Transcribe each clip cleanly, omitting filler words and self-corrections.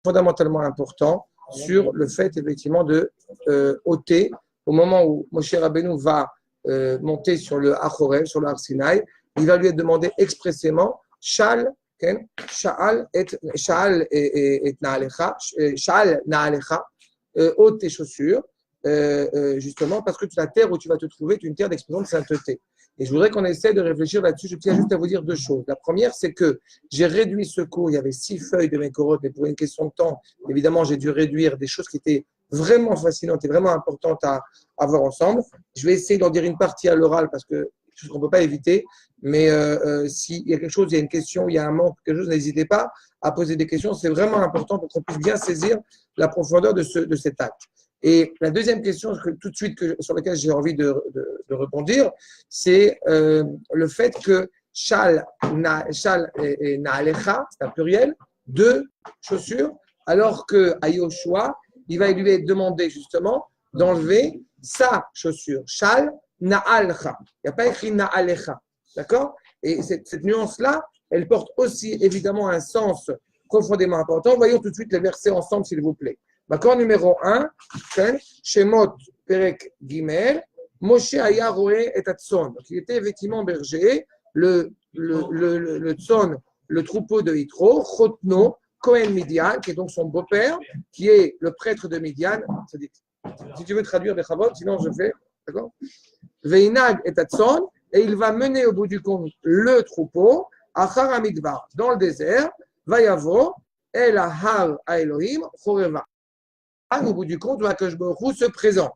fondamentalement important sur le fait effectivement de ôter au moment où Moshe Rabbeinu va monter sur le Achorev, sur le Har Sinaï, il va lui demander expressément Shal et Naalecha, ôte tes chaussures, justement parce que la terre où tu vas te trouver est une terre d'expression de sainteté. Et je voudrais qu'on essaie de réfléchir là-dessus. Je tiens juste à vous dire deux choses. La première, c'est que j'ai réduit ce cours. Il y avait 6 feuilles de mes corottes, mais pour une question de temps, évidemment, j'ai dû réduire des choses qui étaient vraiment fascinantes et vraiment importantes à voir ensemble. Je vais essayer d'en dire une partie à l'oral parce que c'est ce qu'on ne peut pas éviter. Mais s'il y a quelque chose, il y a une question, il y a un manque, quelque chose, n'hésitez pas à poser des questions. C'est vraiment important pour qu'on puisse bien saisir la profondeur de cet acte. Et la deuxième question, tout de suite, sur laquelle j'ai envie de répondre, c'est le fait que Shal et Naalecha, c'est un pluriel, 2 chaussures, alors qu'à Yoshua, il va lui demander justement d'enlever sa chaussure. Shal Naalecha. Il n'y a pas écrit Naalecha. D'accord? Et cette nuance-là, elle porte aussi évidemment un sens profondément important. Voyons tout de suite les versets ensemble, s'il vous plaît. D'accord, numéro 1, Shemot Perek Gimel, Moshe Aya Roé et Tatson. Donc, il était effectivement berger, le Tson, le troupeau de Yitro, Chotno, Cohen Midian, qui est donc son beau-père, qui est le prêtre de Midian. Si tu veux traduire des chavot, sinon je fais. D'accord? Veinag et Tatson, et il va mener au bout du compte le troupeau, Achar Amidbar, dans le désert, Vayavo, El Ahar à Elohim, Choreva. Au bout du compte, Akadosh Baruch Hu se présente.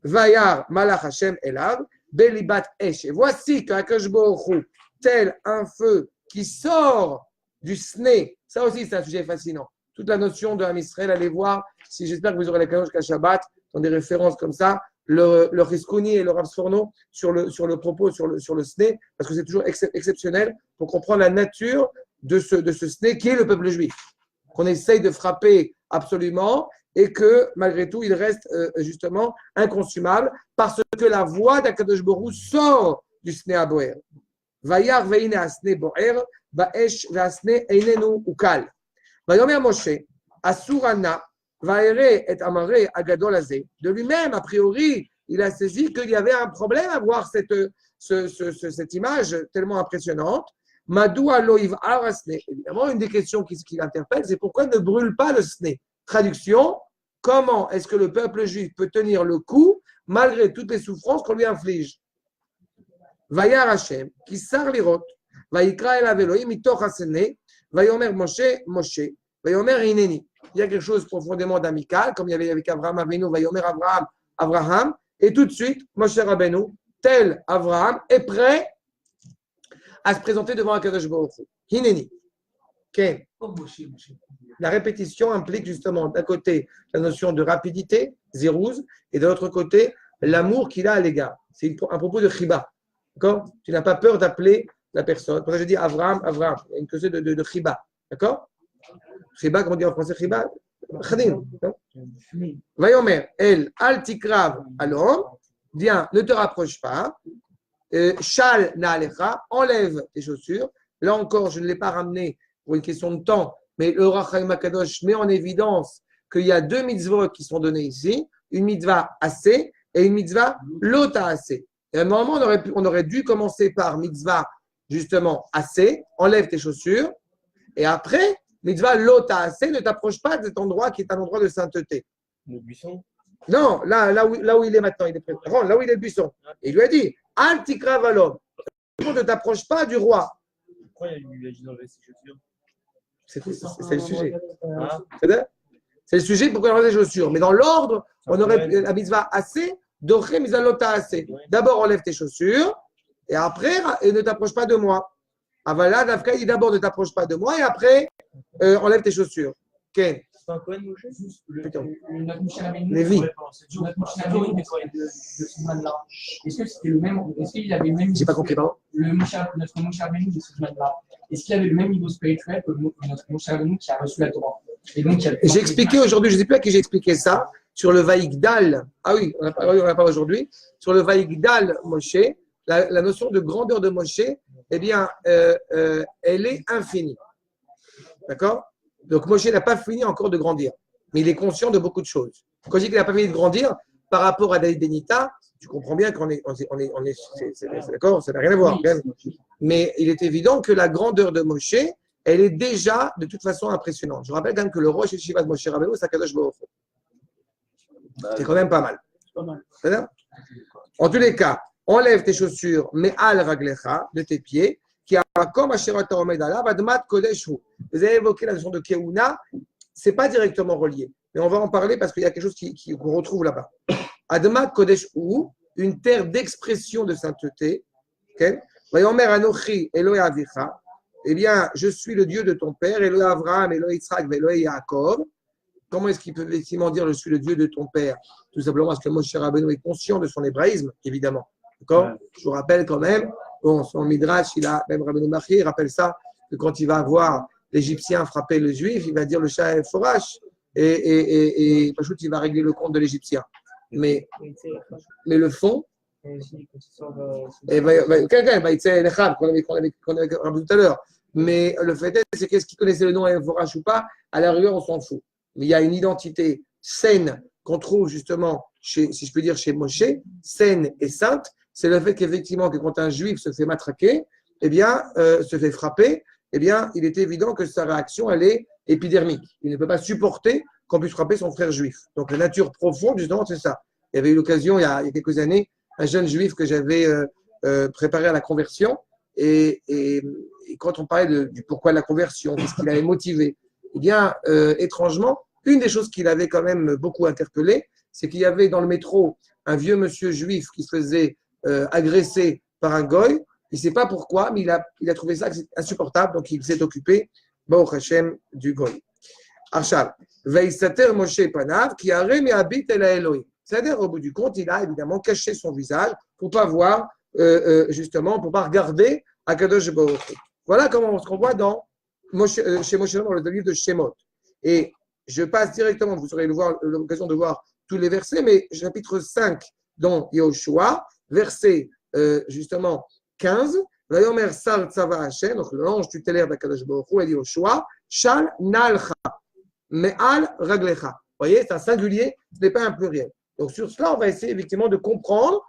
Vayar Malach Hashem Elav, Belibat Esh. Et voici qu'Akadosh Baruch Hu, tel un feu qui sort du sné, ça aussi c'est un sujet fascinant. Toute la notion de Ham Israël, allez voir, si j'espère que vous aurez la Kadosh Shabbat, dans des références comme ça, le Riskouni et le Rav Sforno sur le propos, sur le sné, parce que c'est toujours exceptionnel pour comprendre la nature de ce sné qui est le peuple juif. Qu'on essaye de frapper absolument et que malgré tout, il reste justement inconsumable parce que la voix d'Akadosh Baruch Hu sort du Sné Aboer. Vayar veine asne boer, vaesh ve'asne einenu ukal. Vayomer Moshe, asurana, vaere et amare agadol azé. De lui-même, a priori, il a saisi qu'il y avait un problème à voir cette image tellement impressionnante. Madoua loiv arasne. Évidemment, une des questions qui l'interpelle, c'est pourquoi ne brûle pas le sné. Traduction, comment est-ce que le peuple juif peut tenir le coup malgré toutes les souffrances qu'on lui inflige? Vayar Hashem, qui sar lirot, vayikra el Elohim mitoch hasene, vayomer Moshe, Moshe, vayomer Hineni. Il y a quelque chose profondément d'amical, comme il y avait avec Abraham Avinu, vayomer Abraham, Abraham, et tout de suite, Moshe Rabbeinu, tel Abraham, est prêt à se présenter devant Akadosh Baruch Hu. Hineni. Okay. La répétition implique justement d'un côté la notion de rapidité, zirouz, et de l'autre côté l'amour qu'il a à l'égard. C'est un propos de chiba. D'accord? Tu n'as pas peur d'appeler la personne. Pour ça, je dis Avraham, Avraham. Il y a une question de chiba. D'accord? Chiba, comment on dit en français chiba? Khadim. Vayomer, el al tikrav alom. Viens, ne te rapproche pas. Shal naalecha, enlève tes chaussures. Là encore, je ne l'ai pas ramené pour une question de temps, mais le Ohr HaChaim HaKadosh met en évidence qu'il y a 2 mitzvot qui sont données ici, une mitzvah assez et une mitzvah lota assez. Et normalement, on aurait dû commencer par mitzvah justement assez, enlève tes chaussures, et après, mitzvah lota assez, ne t'approche pas de cet endroit qui est un endroit de sainteté. Le buisson? Non, là où il est maintenant, il est présent, là où il est le buisson. Et il lui a dit, Al tikra valom, ne t'approche pas du roi. Pourquoi il a dit d'enlever ses chaussures? C'est le sujet. C'est le sujet pour qu'on enlève les chaussures. Mais dans l'ordre, on aurait la mitzvah assez, doré mitzvah lota assez. D'abord, enlève tes chaussures, et après, ne t'approche pas de moi. Avala, Dafka, il dit d'abord ne t'approche pas de moi, et après, enlève tes chaussures. Ken. C'est un Cohen Moshe? Lévi. Est-ce que c'était le même? Est-ce qu'il avait le même? J'ai pas compris, pardon. Notre Moshe Rabbeinu de ce semaine-là. Est-ce qu'il avait le même niveau spirituel que notre Moshe Rabbeinu qui a reçu la Torah? J'ai expliqué aujourd'hui, je ne sais plus à qui j'ai expliqué ça, sur le Vaïgdal. Ah oui, on n'a pas aujourd'hui. Sur le Vaïgdal Moshe, la notion de grandeur de Moshe, eh bien, elle est infinie. D'accord? Donc Moshe n'a pas fini encore de grandir, mais il est conscient de beaucoup de choses. Quand je dis qu'il n'a pas fini de grandir, par rapport à David Benita, tu comprends bien qu'on est, c'est d'accord, ça n'a rien à voir. Quand même. Mais il est évident que la grandeur de Moshe, elle est déjà de toute façon impressionnante. Je rappelle quand même que le Rosh Yeshiva de Moshe Rabbeinu, c'est Akadosh Baruch Hu. C'est quand même pas mal. C'est-à-dire en tous les cas, enlève tes chaussures, mais al raglecha, de tes pieds, qui a comme Asherata Omed Alav, Admat Kodesh Hu. Vous avez évoqué la notion de Keuna, ce n'est pas directement relié, mais on va en parler parce qu'il y a quelque chose qu'on retrouve là-bas. Admat Kodesh Hu, une terre d'expression de sainteté. Vayomer Anochi Elohe Avicha, eh bien, je suis le Dieu de ton père, Elohe Avraham, Elohe Yitzhak, Elohe Yaakov. Comment est-ce qu'il peut effectivement dire je suis le Dieu de ton père? Tout simplement parce que Moshe Rabbeinu est conscient de son hébraïsme, évidemment. D'accord? Je vous rappelle quand même, bon, son Midrash, même Rabbeinu Bachir, il rappelle ça, que quand il va voir l'Égyptien frapper le Juif, il va dire le chat est forache et Pachout, il va régler le compte de l'Égyptien. Mais le fond, quelqu'un va être Necham, qu'on avait rappelé tout à l'heure. Mais le fait est, c'est qu'est-ce qu'il connaissait le nom forache ou pas, à la rigueur, on s'en fout. Mais il y a une identité saine qu'on trouve justement, si je peux dire, chez Moshe, saine et sainte. C'est le fait qu'effectivement, que quand un juif se fait matraquer, eh bien, se fait frapper, eh bien, il est évident que sa réaction, elle est épidermique. Il ne peut pas supporter qu'on puisse frapper son frère juif. Donc, la nature profonde, justement, c'est ça. Il y avait eu l'occasion, il y a quelques années, un jeune juif que j'avais préparé à la conversion. Et quand on parlait du pourquoi de la conversion, qu'est-ce qui l'avait motivé, eh bien, étrangement, une des choses qui l'avait quand même beaucoup interpellé, c'est qu'il y avait dans le métro un vieux monsieur juif qui se faisait agresser par un goy. Il ne sait pas pourquoi, mais il a trouvé ça insupportable, donc il s'est occupé, Baruch Hashem, du goy. Arshal, Veisater Moshe Panav, qui a remis habit el Elohim. C'est-à-dire, au bout du compte, il a évidemment caché son visage pour ne pas voir, justement, pour ne pas regarder Akadosh Baruch Hu. Voilà comment ce qu'on voit chez Moshe dans le livre de Shemot. Et je passe directement, vous aurez l'occasion de voir tous les versets, mais chapitre 5 dans Yehoshua, verset justement 15, Vayomer Sar Tzava Hashem, donc l'ange tutélaire d'Akadosh Baruch Hu, et Yehoshua, Shal Nalcha, Me'al Raglecha. Vous voyez, c'est un singulier, ce n'est pas un pluriel. Donc sur cela, on va essayer effectivement de comprendre,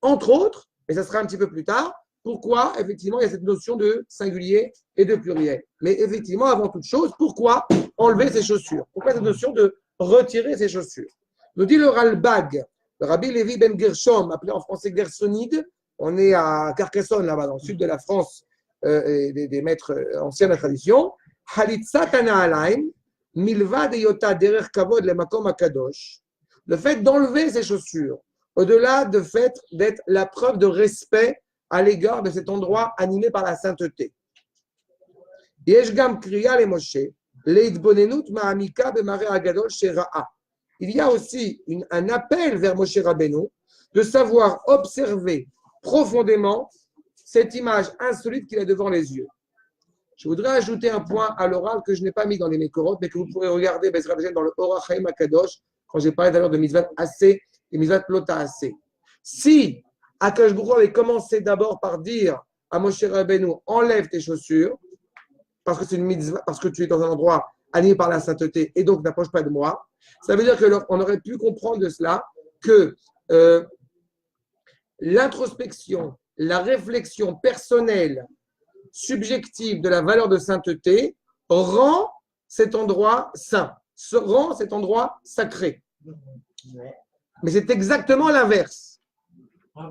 entre autres, mais ça sera un petit peu plus tard, pourquoi effectivement il y a cette notion de singulier et de pluriel. Mais effectivement, avant toute chose, pourquoi enlever ses chaussures? Pourquoi cette notion de retirer ses chaussures? Nous dit le Ralbag, le Rabbi Lévi Ben Gershom, appelé en français Gersonide. On est à Carcassonne, là-bas, dans le sud de la France, des maîtres anciens de la tradition. Halitzat Ana'alaim, Milva de Yota Derer Kavod le Makom Akadosh. Le fait d'enlever ses chaussures, au-delà du fait d'être la preuve de respect à l'égard de cet endroit animé par la sainteté. Yeshgam Kriya le Moshe, Leitbonenut Ma'amika Bemare Agadol Shera'a. Il y a aussi un appel vers Moshe Rabbeinu de savoir observer profondément cette image insolite qu'il a devant les yeux. Je voudrais ajouter un point à l'oral que je n'ai pas mis dans les Mekorot, mais que vous pourrez regarder dans le Orach Chaim Akadosh, quand j'ai parlé d'ailleurs de Mitzvat Assez et Mitzvat Lota Assez. Si Akadosh Baruch Hu avait commencé d'abord par dire à Moshe Rabbeinu, enlève tes chaussures, parce que c'est une mitzvah, parce que tu es dans un endroit animé par la sainteté et donc n'approche pas de moi, ça veut dire qu'on aurait pu comprendre de cela que l'introspection, la réflexion personnelle, subjective de la valeur de sainteté rend cet endroit saint, rend cet endroit sacré. Mais c'est exactement l'inverse.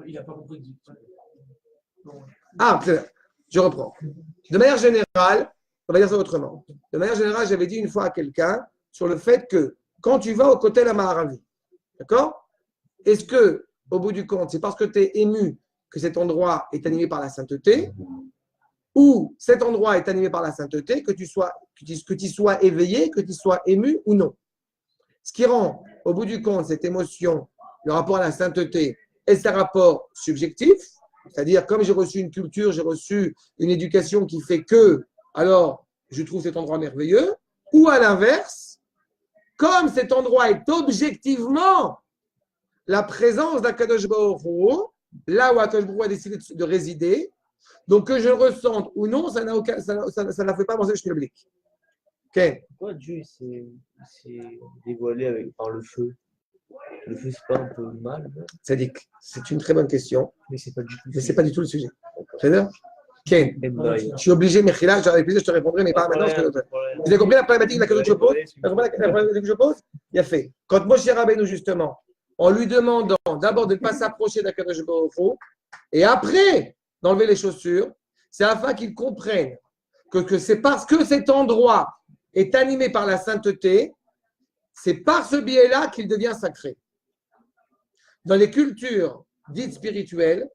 Il n'a pas compris. Ah, je reprends. De manière générale, on va dire ça autrement. De manière générale, j'avais dit une fois à quelqu'un sur le fait que quand tu vas au Kotel Amaharavi, d'accord? Est-ce que, au bout du compte, c'est parce que tu es ému que cet endroit est animé par la sainteté, ou cet endroit est animé par la sainteté, que tu sois éveillé, que tu sois ému ou non? Ce qui rend, au bout du compte, cette émotion, le rapport à la sainteté, est-ce un rapport subjectif? C'est-à-dire, comme j'ai reçu une culture, j'ai reçu une éducation qui fait que, alors, je trouve cet endroit merveilleux, ou à l'inverse, comme cet endroit est objectivement la présence d'Akadosh Baruch Hu, là où Akadosh Baruch Hu a décidé de résider, donc que je le ressente ou non, ça n'a fait pas avancer le public. Ok. Pourquoi Dieu il s'est dévoilé par le feu? Le feu, c'est pas un peu mal, non? Sadiq, c'est une très bonne question, Mais c'est pas du tout. mais ce n'est pas du tout le sujet. C'est-à-dire, Ken, Envoy. je suis obligé, Mechila, avec plaisir, je te répondrai, mais pas maintenant. Parce que... Vous avez compris la problématique que je pose? Vous avez compris la problématique que je pose? Il a fait. Quand Moshe Rabbeinu, justement, en lui demandant d'abord de ne pas s'approcher d'Akadosh Baruch Hu, et après d'enlever les chaussures, c'est afin qu'il comprenne que c'est parce que cet endroit est animé par la sainteté, c'est par ce biais-là qu'il devient sacré. Dans les cultures dites spirituelles,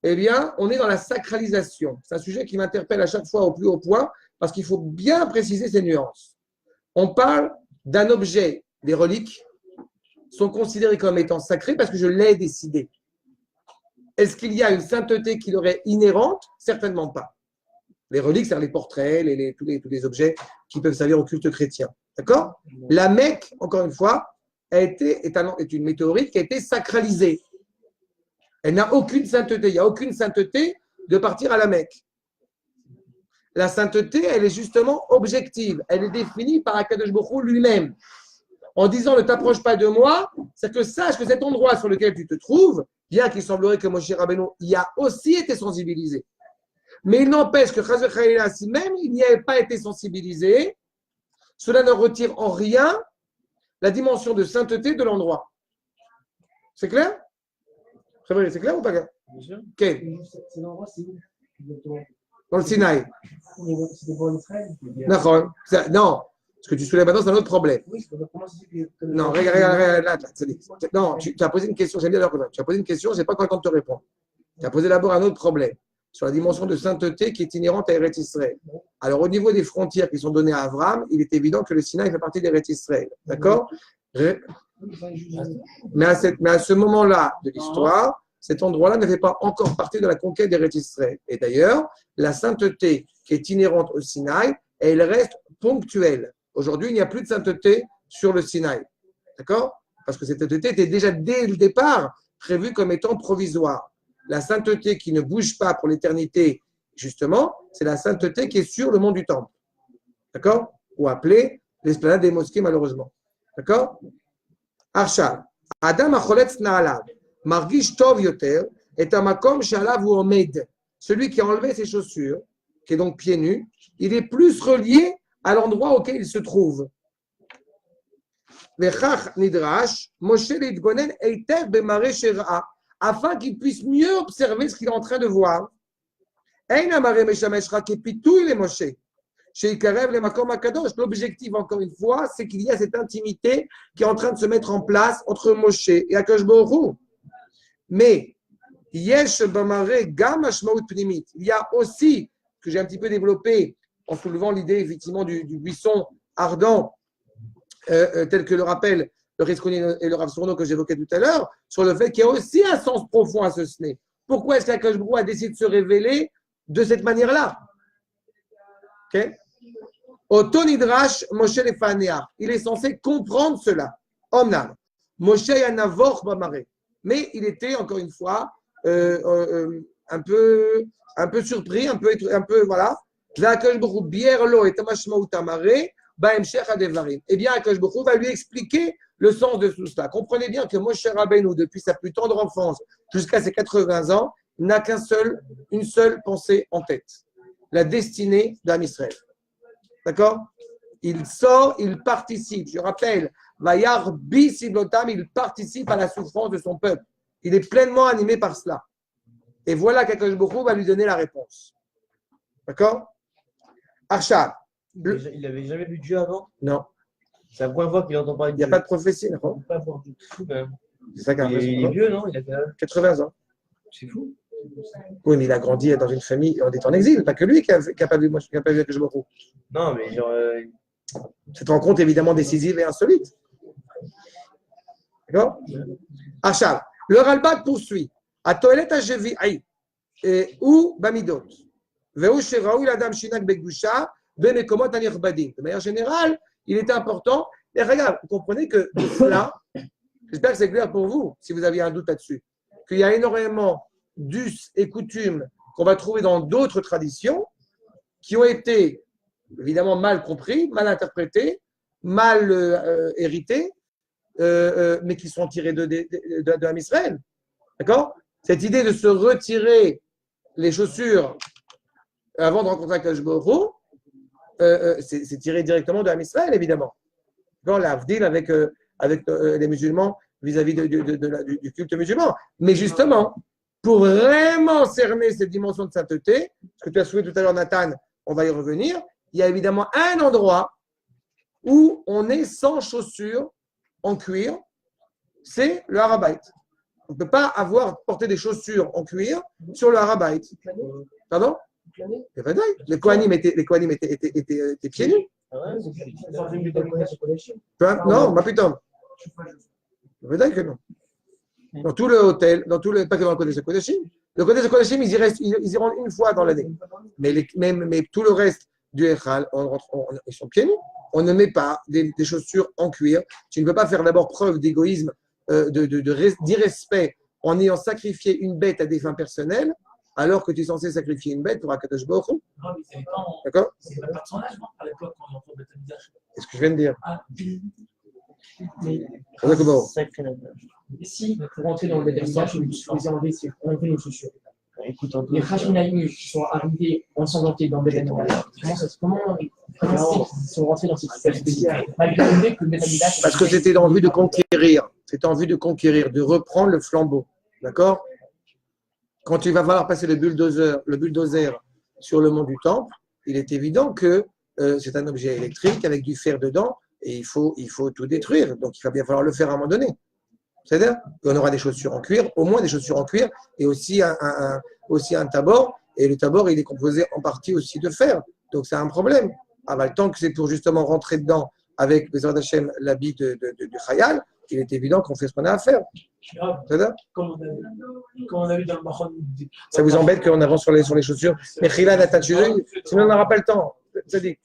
eh bien, on est dans la sacralisation. C'est un sujet qui m'interpelle à chaque fois au plus haut point parce qu'il faut bien préciser ces nuances. On parle d'un objet, des reliques sont considérées comme étant sacrées parce que je l'ai décidé. Est-ce qu'il y a une sainteté qui leur est inhérente? Certainement pas. Les reliques, c'est les portraits, tous les objets qui peuvent servir au culte chrétien. D'accord? La Mecque, encore une fois, est une météorite qui a été sacralisée. Elle n'a aucune sainteté. Il n'y a aucune sainteté de partir à la Mecque. La sainteté, elle est justement objective. Elle est définie par Akadosh Baruch Hu lui-même. En disant ne t'approche pas de moi, c'est que sache que cet endroit sur lequel tu te trouves, bien qu'il semblerait que Moshe Rabbeinu y a aussi été sensibilisé. Mais il n'empêche que Chaz v'Chalila, si même il n'y avait pas été sensibilisé, cela ne retire en rien la dimension de sainteté de l'endroit. C'est clair? C'est clair ou pas clair? C'est l'endroit, c'est où? Dans le Sinaï. C'était pour Israël? Non, ce que tu soulèves maintenant, c'est un autre problème. Oui, comment c'est que. Non, regarde, là, non, tu as posé une question, j'aime bien leur tu as posé une question, je n'ai pas encore le temps de te répondre. Tu as posé d'abord un autre problème sur la dimension de sainteté qui est inhérente à Eretz Israël. Alors, au niveau des frontières qui sont données à Abraham, il est évident que le Sinaï fait partie d'Eretz Israël. D'accord? Mais à ce moment-là de l'histoire, cet endroit-là ne fait pas encore partie de la conquête d'Eretz Israël. Et d'ailleurs, la sainteté qui est inhérente au Sinaï, elle reste ponctuelle. Aujourd'hui, il n'y a plus de sainteté sur le Sinaï. D'accord? Parce que cette sainteté était déjà dès le départ prévue comme étant provisoire. La sainteté qui ne bouge pas pour l'éternité, justement, c'est la sainteté qui est sur le mont du Temple. D'accord? Ou appelée l'esplanade des mosquées, malheureusement. D'accord? Arshal. Adam acholetz na'alav. Margish tov yoter. Et amakom shalav ou omed. Celui qui a enlevé ses chaussures, qui est donc pieds nus, il est plus relié à l'endroit auquel il se trouve. Vechach nidrash, Moshe litgonen eiter b'mareh shera'a. Afin qu'il puisse mieux observer ce qu'il est en train de voir. L'objectif, encore une fois, c'est qu'il y a cette intimité qui est en train de se mettre en place entre Moshe et Akadosh Baruch Hu. Mais, il y a aussi, que j'ai un petit peu développé en soulevant l'idée effectivement du buisson ardent, tel que le rappelle le Rizkoni et le Rav Sourno que j'évoquais tout à l'heure, sur le fait qu'il y a aussi un sens profond à ce sné. Pourquoi est-ce qu'Akadosh Baruch Hu a décidé de se révéler de cette manière-là? Ok? Otonidrash Moshe Lefanea. Il est censé comprendre cela. Omnam. Moshe Yanavor Bamare. Mais il était, encore une fois, un peu surpris, un peu voilà. Akadosh Baruch Hu bierlo et tamashmaut amare. Eh bien, Akadosh Baruch Hu va lui expliquer le sens de tout cela. Comprenez bien que Moshe Rabbeinu, depuis sa plus tendre enfance jusqu'à ses 80 ans, n'a une seule pensée en tête. La destinée d'Am Israël. D'accord? Il sort, il participe. Je rappelle, Vayar bi siblotam, il participe à la souffrance de son peuple. Il est pleinement animé par cela. Et voilà qu'Akadosh Baruch Hu va lui donner la réponse. D'accord? Arshad. Il n'avait jamais vu Dieu avant? Non. C'est la première fois qu'il entend parler de Il n'y Dieu. a pas de prophétie. Il ne pas voir du tout, quand même. C'est ça Il est vieux, non? Il a 80 ans. C'est fou. Oui, mais il a grandi dans une famille, on est en exil, pas que lui qui n'a pas vu Akadosh Baruch Hu. Non, mais genre. Cette rencontre évidemment décisive et insolite. D'accord? Achab, le Ralbag poursuit. À Toilet Ajevi'i ou Bamidot. Veu Sheraou Adam Shinak Begdusha Bemekomot Anirbadim. De manière générale, il était important. Et regarde, vous comprenez que cela, j'espère que c'est clair pour vous, si vous aviez un doute là-dessus, qu'il y a énormément d'us et coutumes qu'on va trouver dans d'autres traditions qui ont été évidemment mal compris, mal interprétés, mal hérités, mais qui sont tirés de Ham Israël. D'accord? Cette idée de se retirer les chaussures avant de rencontrer Akadosh Baruch Hu, c'est tiré directement de Ham Israël, évidemment. L'avdil avec les musulmans vis-à-vis du culte musulman. Mais justement, pour vraiment cerner cette dimension de sainteté, ce que tu as souhaité tout à l'heure, Nathan, on va y revenir, il y a évidemment un endroit où on est sans chaussures en cuir, c'est le Harabait. On ne peut pas porter des chaussures en cuir sur le Harabait. Pardon? Les Kohanim étaient pieds nus. Non, ma putain. Peut-être que non. Dans tout le hôtel, pas que dans le Kodesh Kodashim. Le Kodesh Kodashim, ils y rentrent une fois dans l'année. Mais tout le reste du Echal, ils sont pieds nus. On ne met pas des chaussures en cuir. Tu ne peux pas faire d'abord preuve d'égoïsme, d'irrespect en ayant sacrifié une bête à des fins personnelles, alors que tu es censé sacrifier une bête pour Akadosh Baruch Hu. D'accord? C'est pas de son âge, à l'époque, quand on entend le Betamigdash. C'est ce que je viens de dire. Mais si, pour rentrer dans le Betamigdash, il faut enlever nos chaussures. Écoute un peu. Les Hashmonaïm qui sont arrivés ensanglantés dans le Betamigdash, comment ils sont rentrés dans cette situation malgré le fait que le Betamigdash. Parce que c'était en vue de conquérir. C'était en vue de conquérir, de reprendre le flambeau. D'accord? Quand tu vas falloir passer le bulldozer sur le mont du Temple, il est évident que c'est un objet électrique avec du fer dedans et il faut tout détruire. Donc, il va bien falloir le faire à un moment donné. C'est-à-dire qu'on aura des chaussures en cuir, au moins des chaussures en cuir et aussi un tabor. Et le tabor, il est composé en partie aussi de fer. Donc, c'est un problème. Le temps que c'est pour justement rentrer dedans avec Bezrat Hashem, l'habit du Chayal, il est évident qu'on fait ce qu'on a à faire. Comme on a vu dans le Mahon. Ça vous embête qu'on avance sur les chaussures? Mais Khila, sinon on n'aura pas le temps. C'est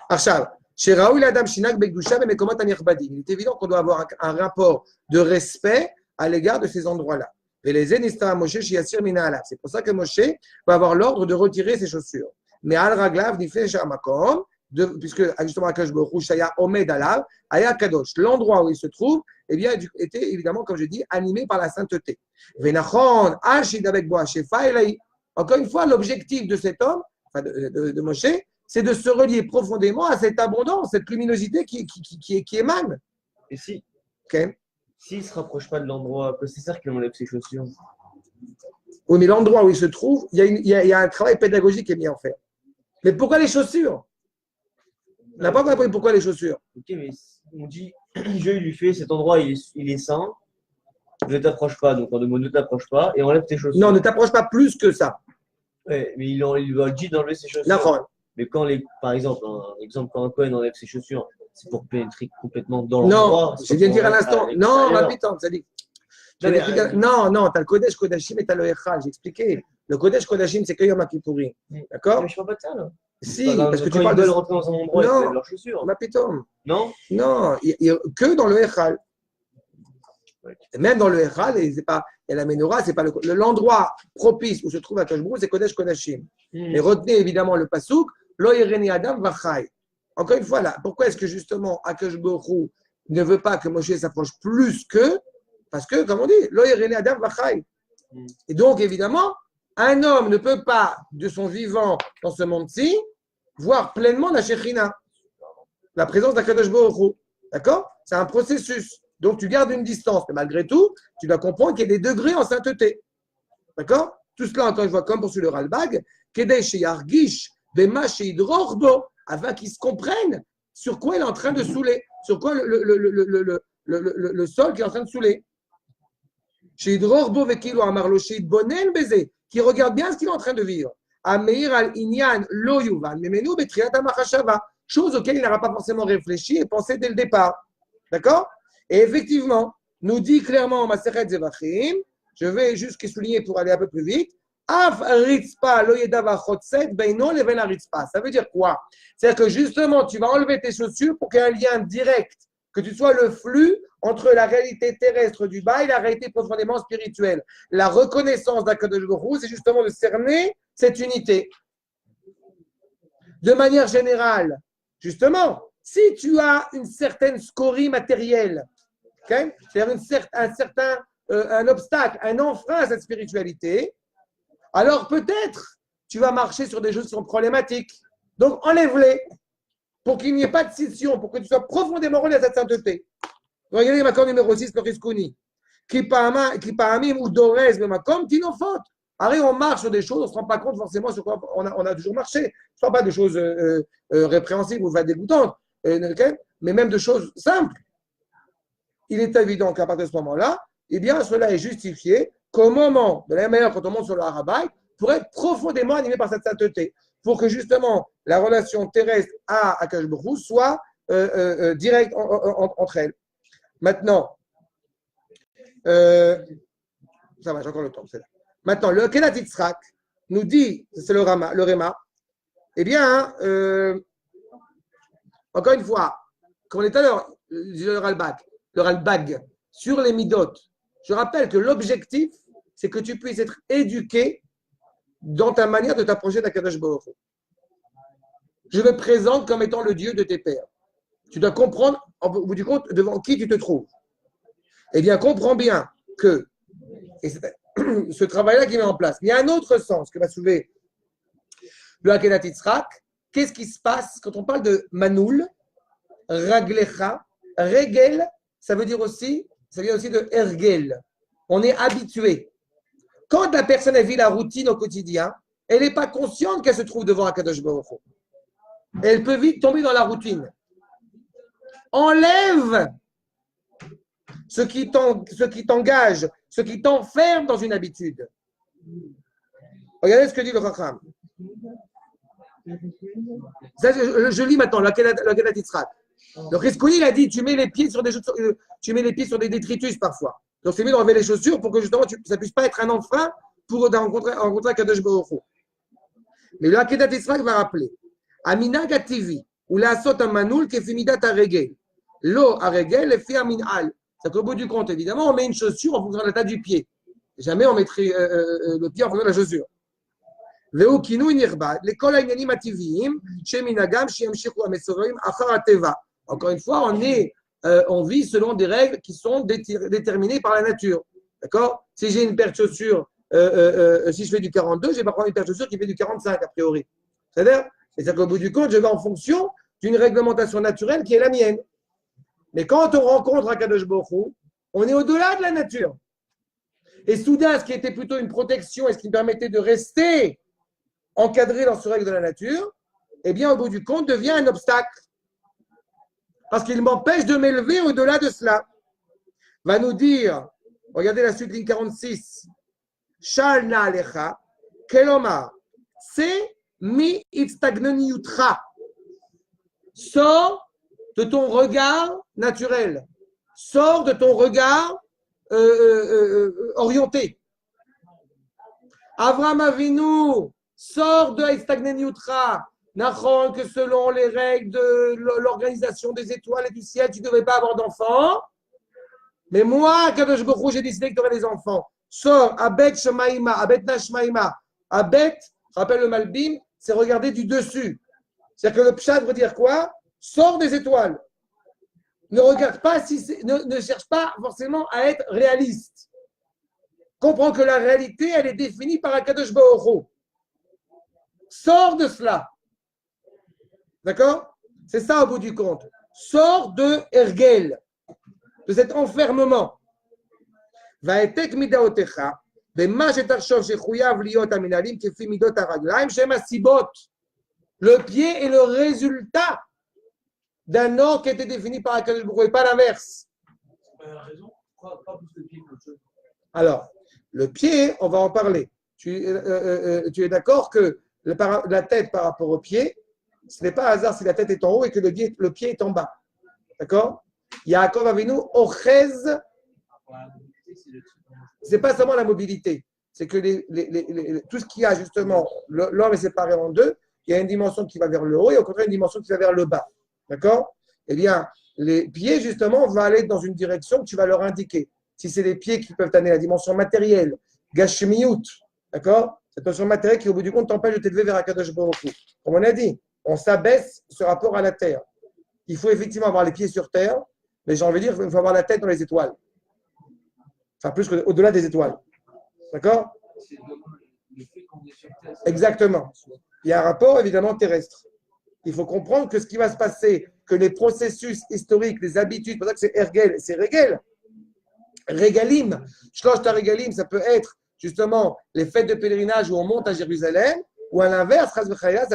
Arshal. Chez Raoul Adam Shinak Begdusha, mais comment il est évident qu'on doit avoir un rapport de respect à l'égard de ces endroits-là. C'est pour ça que Moshe va avoir l'ordre de retirer ses chaussures. Mais Al Raglav Nifle Shamakom, puisque justement Akadosh Baruch Hu Shaya Omed Alav, Aya Kadosh, l'endroit où il se trouve, eh bien, était évidemment, comme je dis, animé par la sainteté. Venachon Ashid avec Boa Shefa Elai. Encore une fois, l'objectif de cet homme, de Moshe, c'est de se relier profondément à cette abondance, cette luminosité qui émane. Et si Okay. S'il ne se rapproche pas de l'endroit, c'est ça qu'il enlève ses chaussures. Oui, mais l'endroit où il se trouve, il y a un travail pédagogique qui est mis en fait. Mais pourquoi les chaussures? On n'a pas compris pourquoi les chaussures. Ok, mais on dit, Dieu lui fait cet endroit, il est saint, ne t'approche pas, donc en deux mots, ne t'approche pas et enlève tes chaussures. Non, ne t'approche pas plus que ça. Ouais, mais il lui dit d'enlever ses chaussures. D'accord. Mais par exemple, quand un Cohen enlève ses chaussures, c'est pour pénétrer complètement dans l'endroit. Non, je viens de dire à l'instant. Non, habitant, ça dit. Non, tu as le Kodesh Kodashim et tu as le Echal. J'ai expliqué. Le Kodesh Kodashim, c'est que Yom Kippourim. D'accord? Mais je ne parle pas de ça, là. Si, parce que tu parles de rentrer dans un endroit et enlève leurs chaussures. Ma pitom. Non? Non, que dans le Echal. Même dans le Echal, il y a la Menorah, c'est pas l'endroit propice où se trouve Akadosh Baruch Hu, c'est Kodesh Kodashim. Mais retenez évidemment le pasuk, Lo Yereni Adam Vachai. Encore une fois, là, pourquoi est-ce que justement Akadosh Baruch Hu ne veut pas que Moshe s'approche plus que? Parce que, comme on dit, Lo Yereni Adam Vachai. Et donc, évidemment, un homme ne peut pas, de son vivant dans ce monde-ci, voir pleinement la Shekhinah, la présence d'Akadosh Baruch Hu. D'accord? C'est un processus. Donc, tu gardes une distance. Mais malgré tout, tu dois comprendre qu'il y a des degrés en sainteté. D'accord? Tout cela, encore une fois, comme poursuit le Ralbag, Kedei Sheyargish Bema Sheidrochbo, afin qu'ils se comprennent sur quoi il est en train de saouler, sur quoi le sol qui est en train de saouler. Sheidrochbo Vekilo Amarlo Sheidbonen Beze, qui regarde bien ce qu'il est en train de vivre. Ameir al Inyan Lo Yuvan, Memenu Betriat Amachashava, chose auquel il n'aura pas forcément réfléchi et pensé dès le départ. D'accord? Et effectivement, nous dit clairement Masechet Zevachim, je vais juste souligner pour aller un peu plus vite, Af ritzpa lo yedava chotset beino leven ritzpa. Ça veut dire quoi? C'est-à-dire que justement, tu vas enlever tes chaussures pour qu'il y ait un lien direct, que tu sois le flux entre la réalité terrestre du bas et la réalité profondément spirituelle. La reconnaissance d'Akadosh Baruch Hu, c'est justement de cerner cette unité. De manière générale, justement, si tu as une certaine scorie matérielle, okay, c'est-à-dire un obstacle, un enfreint à cette spiritualité, alors peut-être tu vas marcher sur des choses qui sont problématiques. Donc enlève-les pour qu'il n'y ait pas de scission, pour que tu sois profondément relié à cette sainteté. Regardez le accord numéro 6, le Riskouni. Qui parmi ou dorez le makom, tinofot. Arrête, on marche sur des choses, on ne se rend pas compte forcément sur quoi on a toujours marché. Ce ne sont pas des choses répréhensibles ou dégoûtantes, mais même de choses simples. Il est évident qu'à partir de ce moment-là, eh bien, cela est justifié qu'au moment, de la même manière quand on monte sur le Harabaï, pour être profondément animé par cette sainteté, pour que justement la relation terrestre à Akash Baruch Hu soit directe entre elles. Maintenant, ça va, j'ai encore le temps, c'est là. Maintenant, le Kedat Yitzhak nous dit, c'est le Réma, eh bien, encore une fois, comme on est à l'heure, le Ralbag, sur les Midot, je rappelle que l'objectif, c'est que tu puisses être éduqué dans ta manière de t'approcher d'Akadosh Baruch Hu. Je me présente comme étant le Dieu de tes pères. Tu dois comprendre, au bout du compte, devant qui tu te trouves. Eh bien, comprends bien que, et c'est ce travail-là qui met en place, il y a un autre sens que va soulever le Hakedat Yitzhak. Qu'est-ce qui se passe quand on parle de Manoul, Raglecha, Regel, ça vient aussi de Ergel. On est habitué. Quand la personne elle vit la routine au quotidien, elle n'est pas consciente qu'elle se trouve devant Akadosh Baruch Hu. Elle peut vite tomber dans la routine. Enlève ce qui t'engage, ce qui t'enferme dans une habitude. Regardez ce que dit le Chacham. Ça, je lis maintenant, le Kedat Yitzhak. Le Riskouni, il a dit, tu mets les pieds sur des détritus parfois. Donc c'est mieux d'enlever les chaussures pour que justement ça ne puisse pas être un enfrein pour rencontrer Kadosh Baruch Hu. Mais le Kedat Yitzhak va rappeler Amina Gativi, ou la Sot Amanoul, Kefimidat Aregel. L'eau Aregel, et Fi Aminal. C'est qu'au bout du compte, évidemment, on met une chaussure en fonction de la taille du pied. Jamais on mettrait le pied en fonction de la chaussure. Veu Kinu Nirbad, l'école Ainyanim Ativim, chez Minagam, chez Mshichu Amesorim, Achar Ateva. Encore une fois, on vit selon des règles qui sont déterminées par la nature. D'accord? Si j'ai une paire de chaussures, si je fais du 42, je ne vais pas prendre une paire de chaussures qui fait du 45 a priori. C'est-à-dire qu'au bout du compte, je vais en fonction d'une réglementation naturelle qui est la mienne. Mais quand on rencontre Akadosh Baruch Hu, on est au-delà de la nature. Et soudain, ce qui était plutôt une protection et ce qui me permettait de rester encadré dans ce règle de la nature, eh bien, au bout du compte, devient un obstacle. Parce qu'il m'empêche de m'élever au-delà de cela. Va nous dire, regardez la suite, ligne 46. Shalna alecha, kelomar, c'est mi itstagnoniutra. Sors de ton regard naturel. Sors de ton regard orienté. Avram Avinu, sors de Istagnenutra. Nachon, que selon les règles de l'organisation des étoiles et du ciel, tu ne devais pas avoir d'enfants. Mais moi, Kadosh Baruch Hu, j'ai décidé que tu aurais des enfants. Sors, Abet Shemaïma, Abet Nashmaïma. Abet, je rappelle le Malbim, c'est regarder du dessus. C'est-à-dire que le Pshat veut dire quoi? Sors des étoiles. Ne regarde pas, ne cherche pas forcément à être réaliste. Comprends que la réalité, elle est définie par Akadosh Baruch Hu. Sors de cela. D'accord? C'est ça au bout du compte. Sors de Ergel, de cet enfermement. Vaetek midaotecha, bema shetarshov shechuyav liot aminalim kefi midot haraglaim shem asibot. Le pied est le résultat d'un ordre qui a été défini par Akadosh Baruch Hu et pas l'inverse. Alors, le pied, on va en parler. Tu es d'accord que la tête par rapport au pied, ce n'est pas un hasard si la tête est en haut et que le pied est en bas. D'accord? Yaakov Avinu, ochez, ce n'est pas seulement la mobilité, c'est que tout ce qu'il y a justement, l'homme est séparé en deux, il y a une dimension qui va vers le haut et au contraire une dimension qui va vers le bas. D'accord? Eh bien, les pieds, justement, vont aller dans une direction que tu vas leur indiquer. Si c'est les pieds qui peuvent amener la dimension matérielle, gashmiyut, d'accord? Cette notion matérielle qui, au bout du compte, t'empêche de t'élever vers Akadosh Baruch Hu. Comme on a dit, on s'abaisse ce rapport à la terre. Il faut effectivement avoir les pieds sur terre, mais j'ai envie de dire qu'il faut avoir la tête dans les étoiles. Enfin, plus qu'au-delà des étoiles. D'accord? Exactement. Il y a un rapport évidemment terrestre. Il faut comprendre que ce qui va se passer, que les processus historiques, les habitudes, c'est pour ça que c'est Ergel, c'est Regel. Regalim, Shlosh ta Regalim, ça peut être justement les fêtes de pèlerinage où on monte à Jérusalem, ou à l'inverse, ça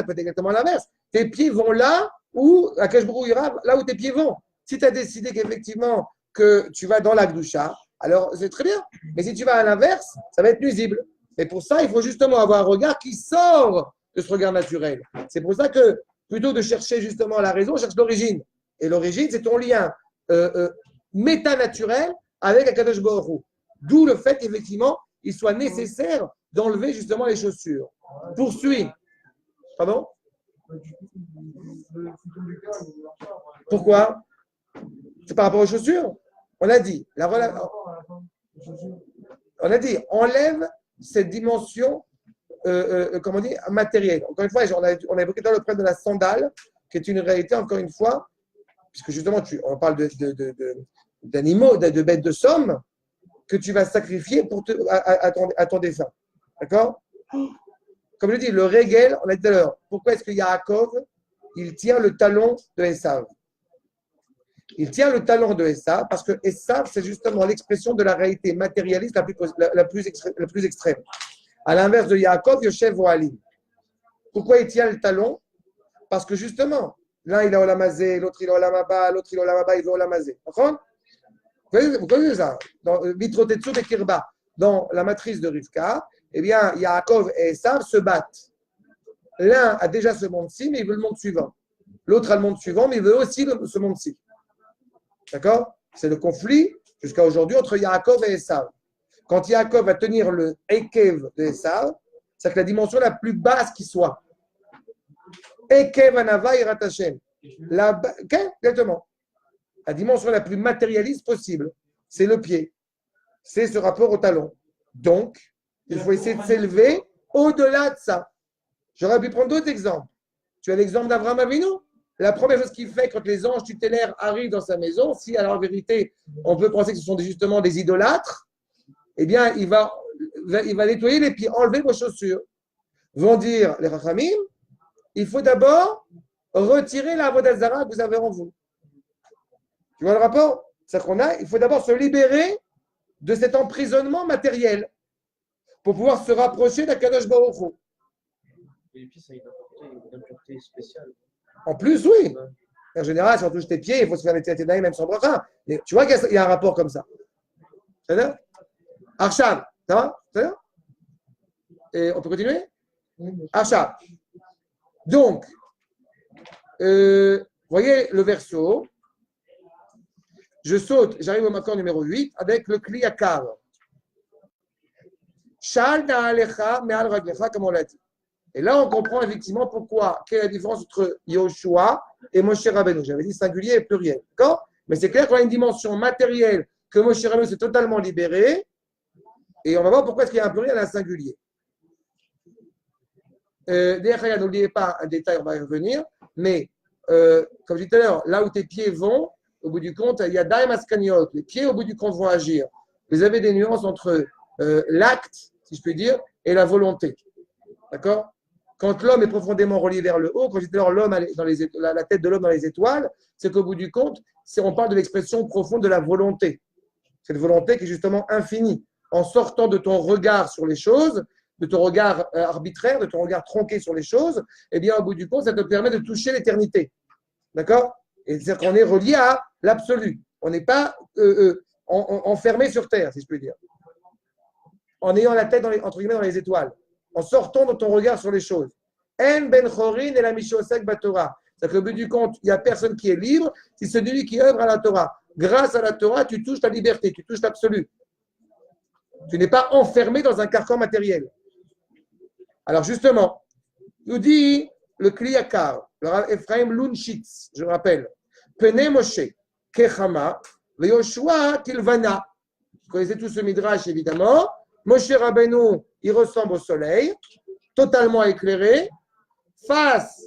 peut être exactement l'inverse. Tes pieds vont là où, à Keshbrou ira, là où tes pieds vont. Si tu as décidé qu'effectivement que tu vas dans la Gdusha, alors c'est très bien. Mais si tu vas à l'inverse, ça va être nuisible. Et pour ça, il faut justement avoir un regard qui sort de ce regard naturel. C'est pour ça que plutôt de chercher justement la raison, on cherche l'origine. Et l'origine, c'est ton lien métanaturel avec Akadosh Baruch Hu. D'où le fait qu'effectivement, il soit nécessaire d'enlever justement les chaussures. Poursuis. Pardon? Pourquoi? C'est par rapport aux chaussures. On a dit, on a dit, enlève cette dimension comment dire, matérielle. Encore une fois, on a évoqué dans le problème de la sandale, qui est une réalité, encore une fois, puisque justement, on parle d'animaux, de bêtes de somme, que tu vas sacrifier à ton défunt. D'accord? Comme je dis, le Régel, on a dit tout à l'heure, pourquoi est-ce que Yaakov, il tient le talon de Esav? Il tient le talon de Esav parce que Esav, c'est justement l'expression de la réalité matérialiste la plus extrême. À l'inverse de Yaakov, Yoshev Oalim. Pourquoi il tient le talon? Parce que justement, l'un il a Olamazé, l'autre il a Olamaba, l'autre il a Olamaba, il veut Olamazé. D'accord? Vous connaissez ça? Dans Vitrotetsu de Kirba, dans la matrice de Rivka, eh bien, Yaakov et Esav se battent. L'un a déjà ce monde-ci, mais il veut le monde suivant. L'autre a le monde suivant, mais il veut aussi ce monde-ci. D'accord? C'est le conflit, jusqu'à aujourd'hui, entre Yaakov et Esav. Quand Yaakov va tenir le Ekev de Esav, c'est la dimension la plus basse qui soit. Ekev anava irat Hashem. Exactement. La dimension la plus matérialiste possible, c'est le pied. C'est ce rapport au talon. Donc, il faut essayer de s'élever au-delà de ça. J'aurais pu prendre d'autres exemples. Tu as l'exemple d'Abraham Avinu. La première chose qu'il fait quand les anges tutélaires arrivent dans sa maison, si alors en vérité, on peut penser que ce sont justement des idolâtres, eh bien, il va nettoyer les pieds, enlever vos chaussures. Vont dire les Rachamim, il faut d'abord retirer la Avodah que vous avez en vous. Tu vois le rapport? C'est-à-dire il faut d'abord se libérer de cet emprisonnement matériel pour pouvoir se rapprocher d'Akadosh Baruch Hu. Les pieds, ça a une impureté spéciale. En plus, oui. En général, si on touche tes pieds, il faut se faire des téténaïs même sans bracha. Mais tu vois qu'il y a un rapport comme ça. C'est-à-dire? Arsham, ça va? C'est-à-dire? Et on peut continuer? Arsham. Donc, voyez le verso. Je saute, j'arrive au makor numéro 8 avec le Kli Yakar. Shal na'alecha me'al raglecha, comme on l'a dit. Et là, on comprend effectivement pourquoi, quelle est la différence entre Yoshua et Moshe Rabbeinu. J'avais dit singulier et pluriel. D'accord? Mais c'est clair qu'on a une dimension matérielle que Moshe Rabbeinu s'est totalement libéré. Et on va voir pourquoi est-ce qu'il y a un pluriel et un singulier. D'ailleurs, n'oubliez pas un détail, on va y revenir. Mais, comme je disais tout à l'heure, là où tes pieds vont, au bout du compte, il y a Daim Askaniot. Les pieds, au bout du compte, vont agir. Vous avez des nuances entre l'acte, si je puis dire, et la volonté. D'accord? Quand l'homme est profondément relié vers le haut, quand je dis l'homme a la tête de l'homme dans les étoiles, c'est qu'au bout du compte, on parle de l'expression profonde de la volonté. Cette volonté qui est justement infinie. En sortant de ton regard sur les choses, de ton regard arbitraire, de ton regard tronqué sur les choses, eh bien, au bout du compte, ça te permet de toucher l'éternité. D'accord? Et c'est-à-dire qu'on est relié à l'absolu. On n'est pas enfermé sur terre, si je puis dire. En ayant la tête, entre guillemets, dans les étoiles. En sortant de ton regard sur les choses. En ben chorin et la mishosek batora. C'est-à-dire qu'au bout du compte, il n'y a personne qui est libre, c'est celui qui œuvre à la Torah. Grâce à la Torah, tu touches ta liberté, tu touches l'absolu. Tu n'es pas enfermé dans un carcan matériel. Alors justement, nous dit le Kliyakar, le Rav Ephraim Lunchitz, je rappelle, Pene Moshe, Kechama, Yoshua Kilvana. Vous connaissez tout ce midrash évidemment. Moshe Rabbeinu, il ressemble au soleil, totalement éclairé, face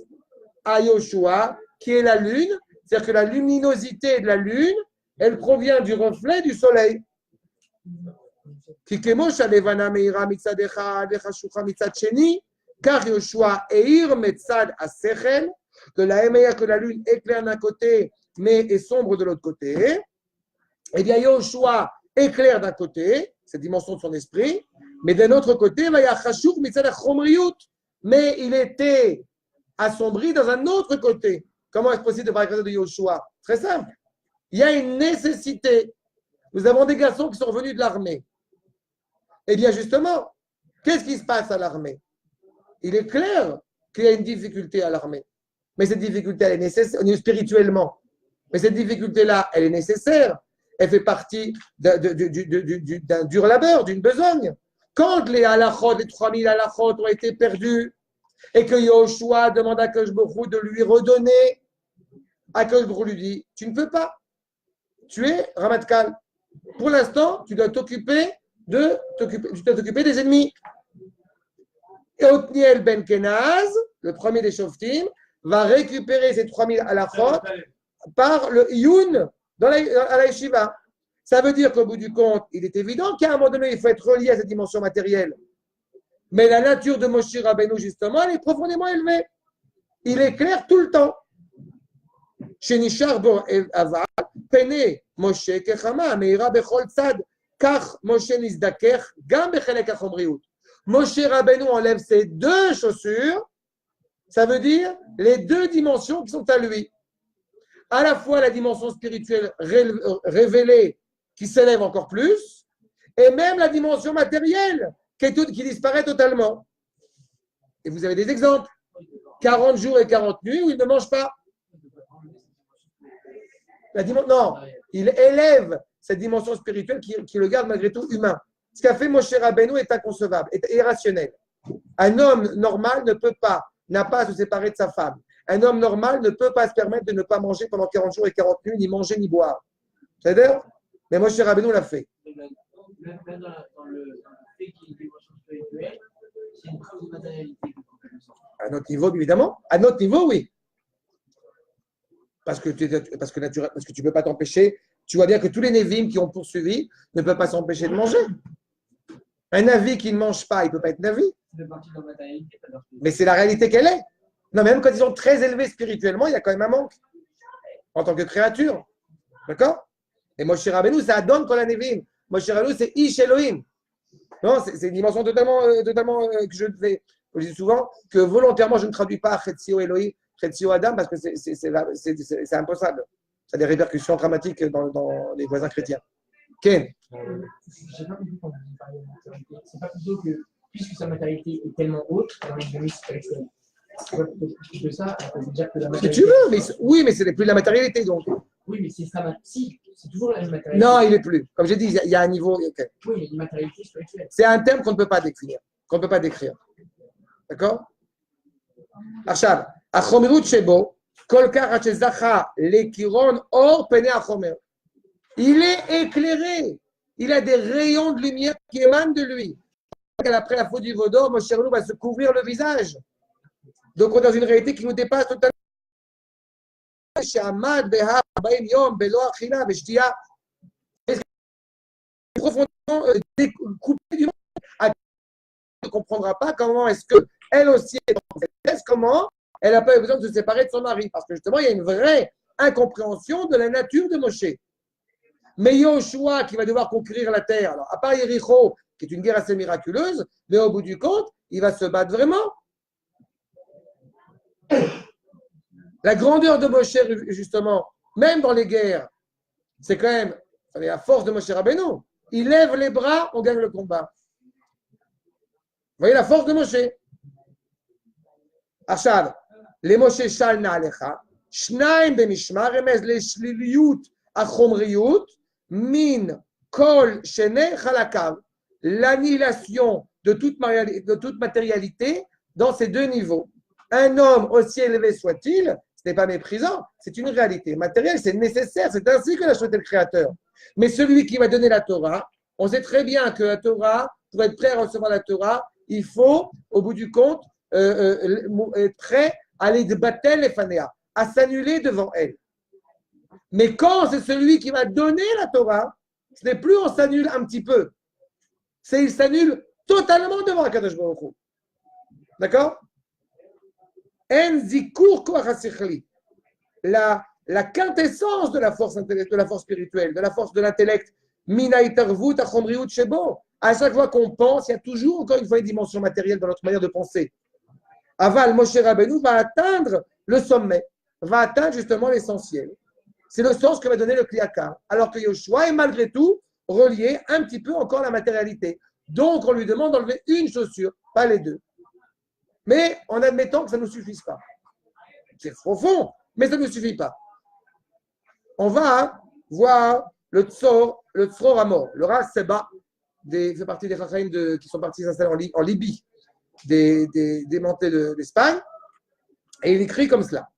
à Yoshua, qui est la lune. C'est-à-dire que la luminosité de la lune, elle provient du reflet du soleil. Car Yoshua Eir Metzad Asechel, de la même manière que la lune éclaire d'un côté, mais est sombre de l'autre côté. Eh bien, Yoshua éclaire d'un côté, cette dimension de son esprit, mais d'un autre côté, mais il était assombri dans un autre côté. Comment est-ce possible de parler de Yoshua? Très simple. Il y a une nécessité. Nous avons des garçons qui sont revenus de l'armée. Eh bien, justement, qu'est-ce qui se passe à l'armée? Il est clair qu'il y a une difficulté à l'armée. Mais cette difficulté, elle est nécessaire, spirituellement. Mais cette difficulté-là, elle est nécessaire. Elle fait partie d'un dur labeur, d'une besogne. Quand les halachot, les 3000 halachot ont été perdus, et que Yoshua demande à Akadosh Baruch Hu de lui redonner, Akadosh Baruch Hu lui dit, tu ne peux pas. Tu es Ramatkal. Pour l'instant, tu dois t'occuper des ennemis. Et Otniel ben Kenaz, le premier des Shoftim, va récupérer ces 3000 halachot par le Iyun à la Yeshiva. Ça veut dire qu'au bout du compte, il est évident qu'à un moment donné, il faut être relié à cette dimension matérielle. Mais la nature de Moshe Rabbeinu, justement, elle est profondément élevée. Il éclaire tout le temps. Chez Nishar Bo Aval, Pene Moshe Kechama, Meira Bechol Tzad, Kach Moshe Nizdaker, Gam Bechelek Achomriut. Moshe Rabbeinu enlève ses deux chaussures, ça veut dire les deux dimensions qui sont à lui. À la fois la dimension spirituelle révélée qui s'élève encore plus, et même la dimension matérielle qui disparaît totalement. Et vous avez des exemples. 40 jours et 40 nuits où il ne mange pas. Non, il élève cette dimension spirituelle qui le garde malgré tout humain. Ce qu'a fait Moshe Rabbeinu est inconcevable, est irrationnel. Un homme normal n'a pas à se séparer de sa femme. Un homme normal ne peut pas se permettre de ne pas manger pendant 40 jours et 40 nuits, ni manger, ni boire. C'est-à-dire, mais Moshe Rabbeinu l'a fait. Même dans le fait qu'il y ait une dimension spirituelle, c'est une preuve de matérialité. À notre niveau, évidemment. À notre niveau, oui. Parce que tu ne peux pas t'empêcher. Tu vois bien que tous les Névim qui ont poursuivi ne peuvent pas s'empêcher de manger. Un Navi qui ne mange pas, il ne peut pas être Navi. Mais c'est la réalité qu'elle est. Non, même quand ils sont très élevés spirituellement, il y a quand même un manque en tant que créature. D'accord? Et Moshe Rabbeinu, c'est Adon Kol HaNeviim. Moshe Rabbeinu, c'est Ish Elohim. Non, c'est une dimension totalement que je dis souvent que volontairement je ne traduis pas Chetzio Elohim, Chetzio Adam parce que c'est impossible. Ça a des répercussions dramatiques dans les voisins chrétiens. Ken? Je n'ai pas compris quand vous parlez de matérialité. C'est pas plutôt que, puisque sa matérialité est tellement haute, alors il est spirituel. C'est pas plus que ça, on peut dire que la matérialité. Si tu veux, mais oui, mais ce n'est plus de la matérialité donc. Oui, mais c'est toujours la même matérialité. Non, il n'est plus. Comme j'ai dit, il y a un niveau. Okay. Oui, mais une matérialité spirituelle. C'est un terme qu'on ne peut pas définir, qu'on ne peut pas décrire. D'accord? Achab, Achomirut Shebo, Kolkar Hachezacha, Lekiron, Or Pene Achomer. Il est éclairé. Il a des rayons de lumière qui émanent de lui. Après la faute du Vaudor, Moshe Rabbeinu va se couvrir le visage. Donc, on est dans une réalité qui nous dépasse totalement. Profondément coupé du monde. Elle ne comprendra pas comment est-ce qu'elle aussi est en faiblesse, comment elle n'a pas eu besoin de se séparer de son mari. Parce que justement, il y a une vraie incompréhension de la nature de Moshe. Mais Yoshua qui va devoir conquérir la terre, alors à part Yericho, qui est une guerre assez miraculeuse, mais au bout du compte, il va se battre vraiment. La grandeur de Moshe, justement, même dans les guerres, c'est quand même la force de Moshe Rabbeinu. Il lève les bras, on gagne le combat. Vous voyez la force de Moshe. Achal, les Moshe Shalna Alecha, Shnaim Bemishmar, Remez, les Shliliyut, Achomriyut, Min, Kol, Shene, Chalakav. L'annihilation de toute matérialité dans ces deux niveaux. Un homme, aussi élevé soit-il, ce n'est pas méprisant, c'est une réalité matérielle, c'est nécessaire, c'est ainsi que l'a souhaité le Créateur. Mais celui qui va donner la Torah, on sait très bien que la Torah, pour être prêt à recevoir la Torah, il faut, au bout du compte, être prêt aller de batel et fanea, à s'annuler devant elle. Mais quand c'est celui qui va donner la Torah, ce n'est plus on s'annule un petit peu. C'est il s'annule totalement devant Akadosh Baruch Hu. D'accord? En zikur koach hasichli. La quintessence de la force intellectuelle, de la force spirituelle, de la force de l'intellect, mina itarvut achomriut shebo. À chaque fois qu'on pense, il y a toujours encore une fois une dimension matérielle dans notre manière de penser. Aval, Moshe Rabbeinu va atteindre le sommet, va atteindre justement l'essentiel. C'est le sens que va donner le Kliyakar. Alors que Yoshua est malgré tout relié un petit peu encore à la matérialité. Donc on lui demande d'enlever une chaussure, pas les deux. Mais en admettant que ça ne nous suffise pas. C'est profond, mais ça ne nous suffit pas. On va voir le Tzor Amor, le Ras Seba, fait partie des Chachamim qui sont partis s'installer en Libye, des montées d'Espagne, et il écrit comme cela.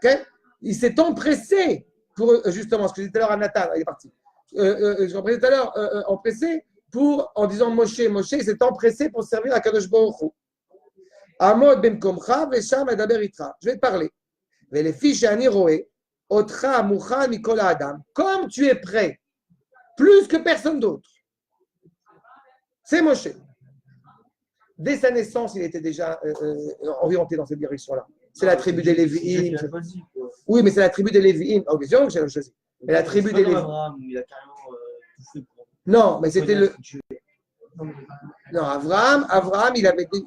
Okay? Il s'est empressé pour justement ce que je disais tout à l'heure à Nathan, il est parti. Je reprenais tout à l'heure empressé en disant Moshe, il s'est empressé pour servir à Kadosh Baruch Hu. Amod ben komcha vesham edaber itra. Je vais te parler. Mais les fiches ani roé, otra moucha mikol adam. Comme tu es prêt, plus que personne d'autre. C'est Moshe. Dès sa naissance, il était déjà orienté dans cette direction-là. C'est la tribu des Lévi'im. Oui, mais c'est la tribu des Lévi'im. Oh, bien sûr que j'ai choisi. Mais la tribu des Lévi'im. Non, mais c'était le. Non, Abraham, il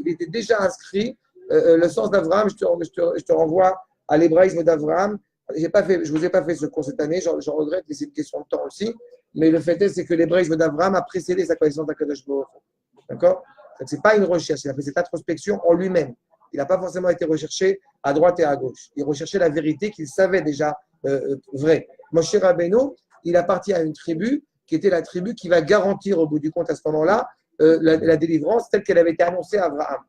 était déjà inscrit. Le sens d'Abraham, je te renvoie à l'hébraïsme d'Abraham. Je ne vous ai pas fait ce cours cette année, j'en regrette, mais c'est une question de temps aussi. Mais le fait est, c'est que l'hébraïsme d'Abraham a précédé sa connaissance d'Akadosh Baruch Hu. D'accord? Ce n'est pas une recherche, il a fait cette introspection en lui-même. Il n'a pas forcément été recherché à droite et à gauche. Il recherchait la vérité qu'il savait déjà vraie. Moshe Rabbeinu, il appartient à une tribu qui était la tribu qui va garantir au bout du compte à ce moment-là la délivrance telle qu'elle avait été annoncée à Abraham.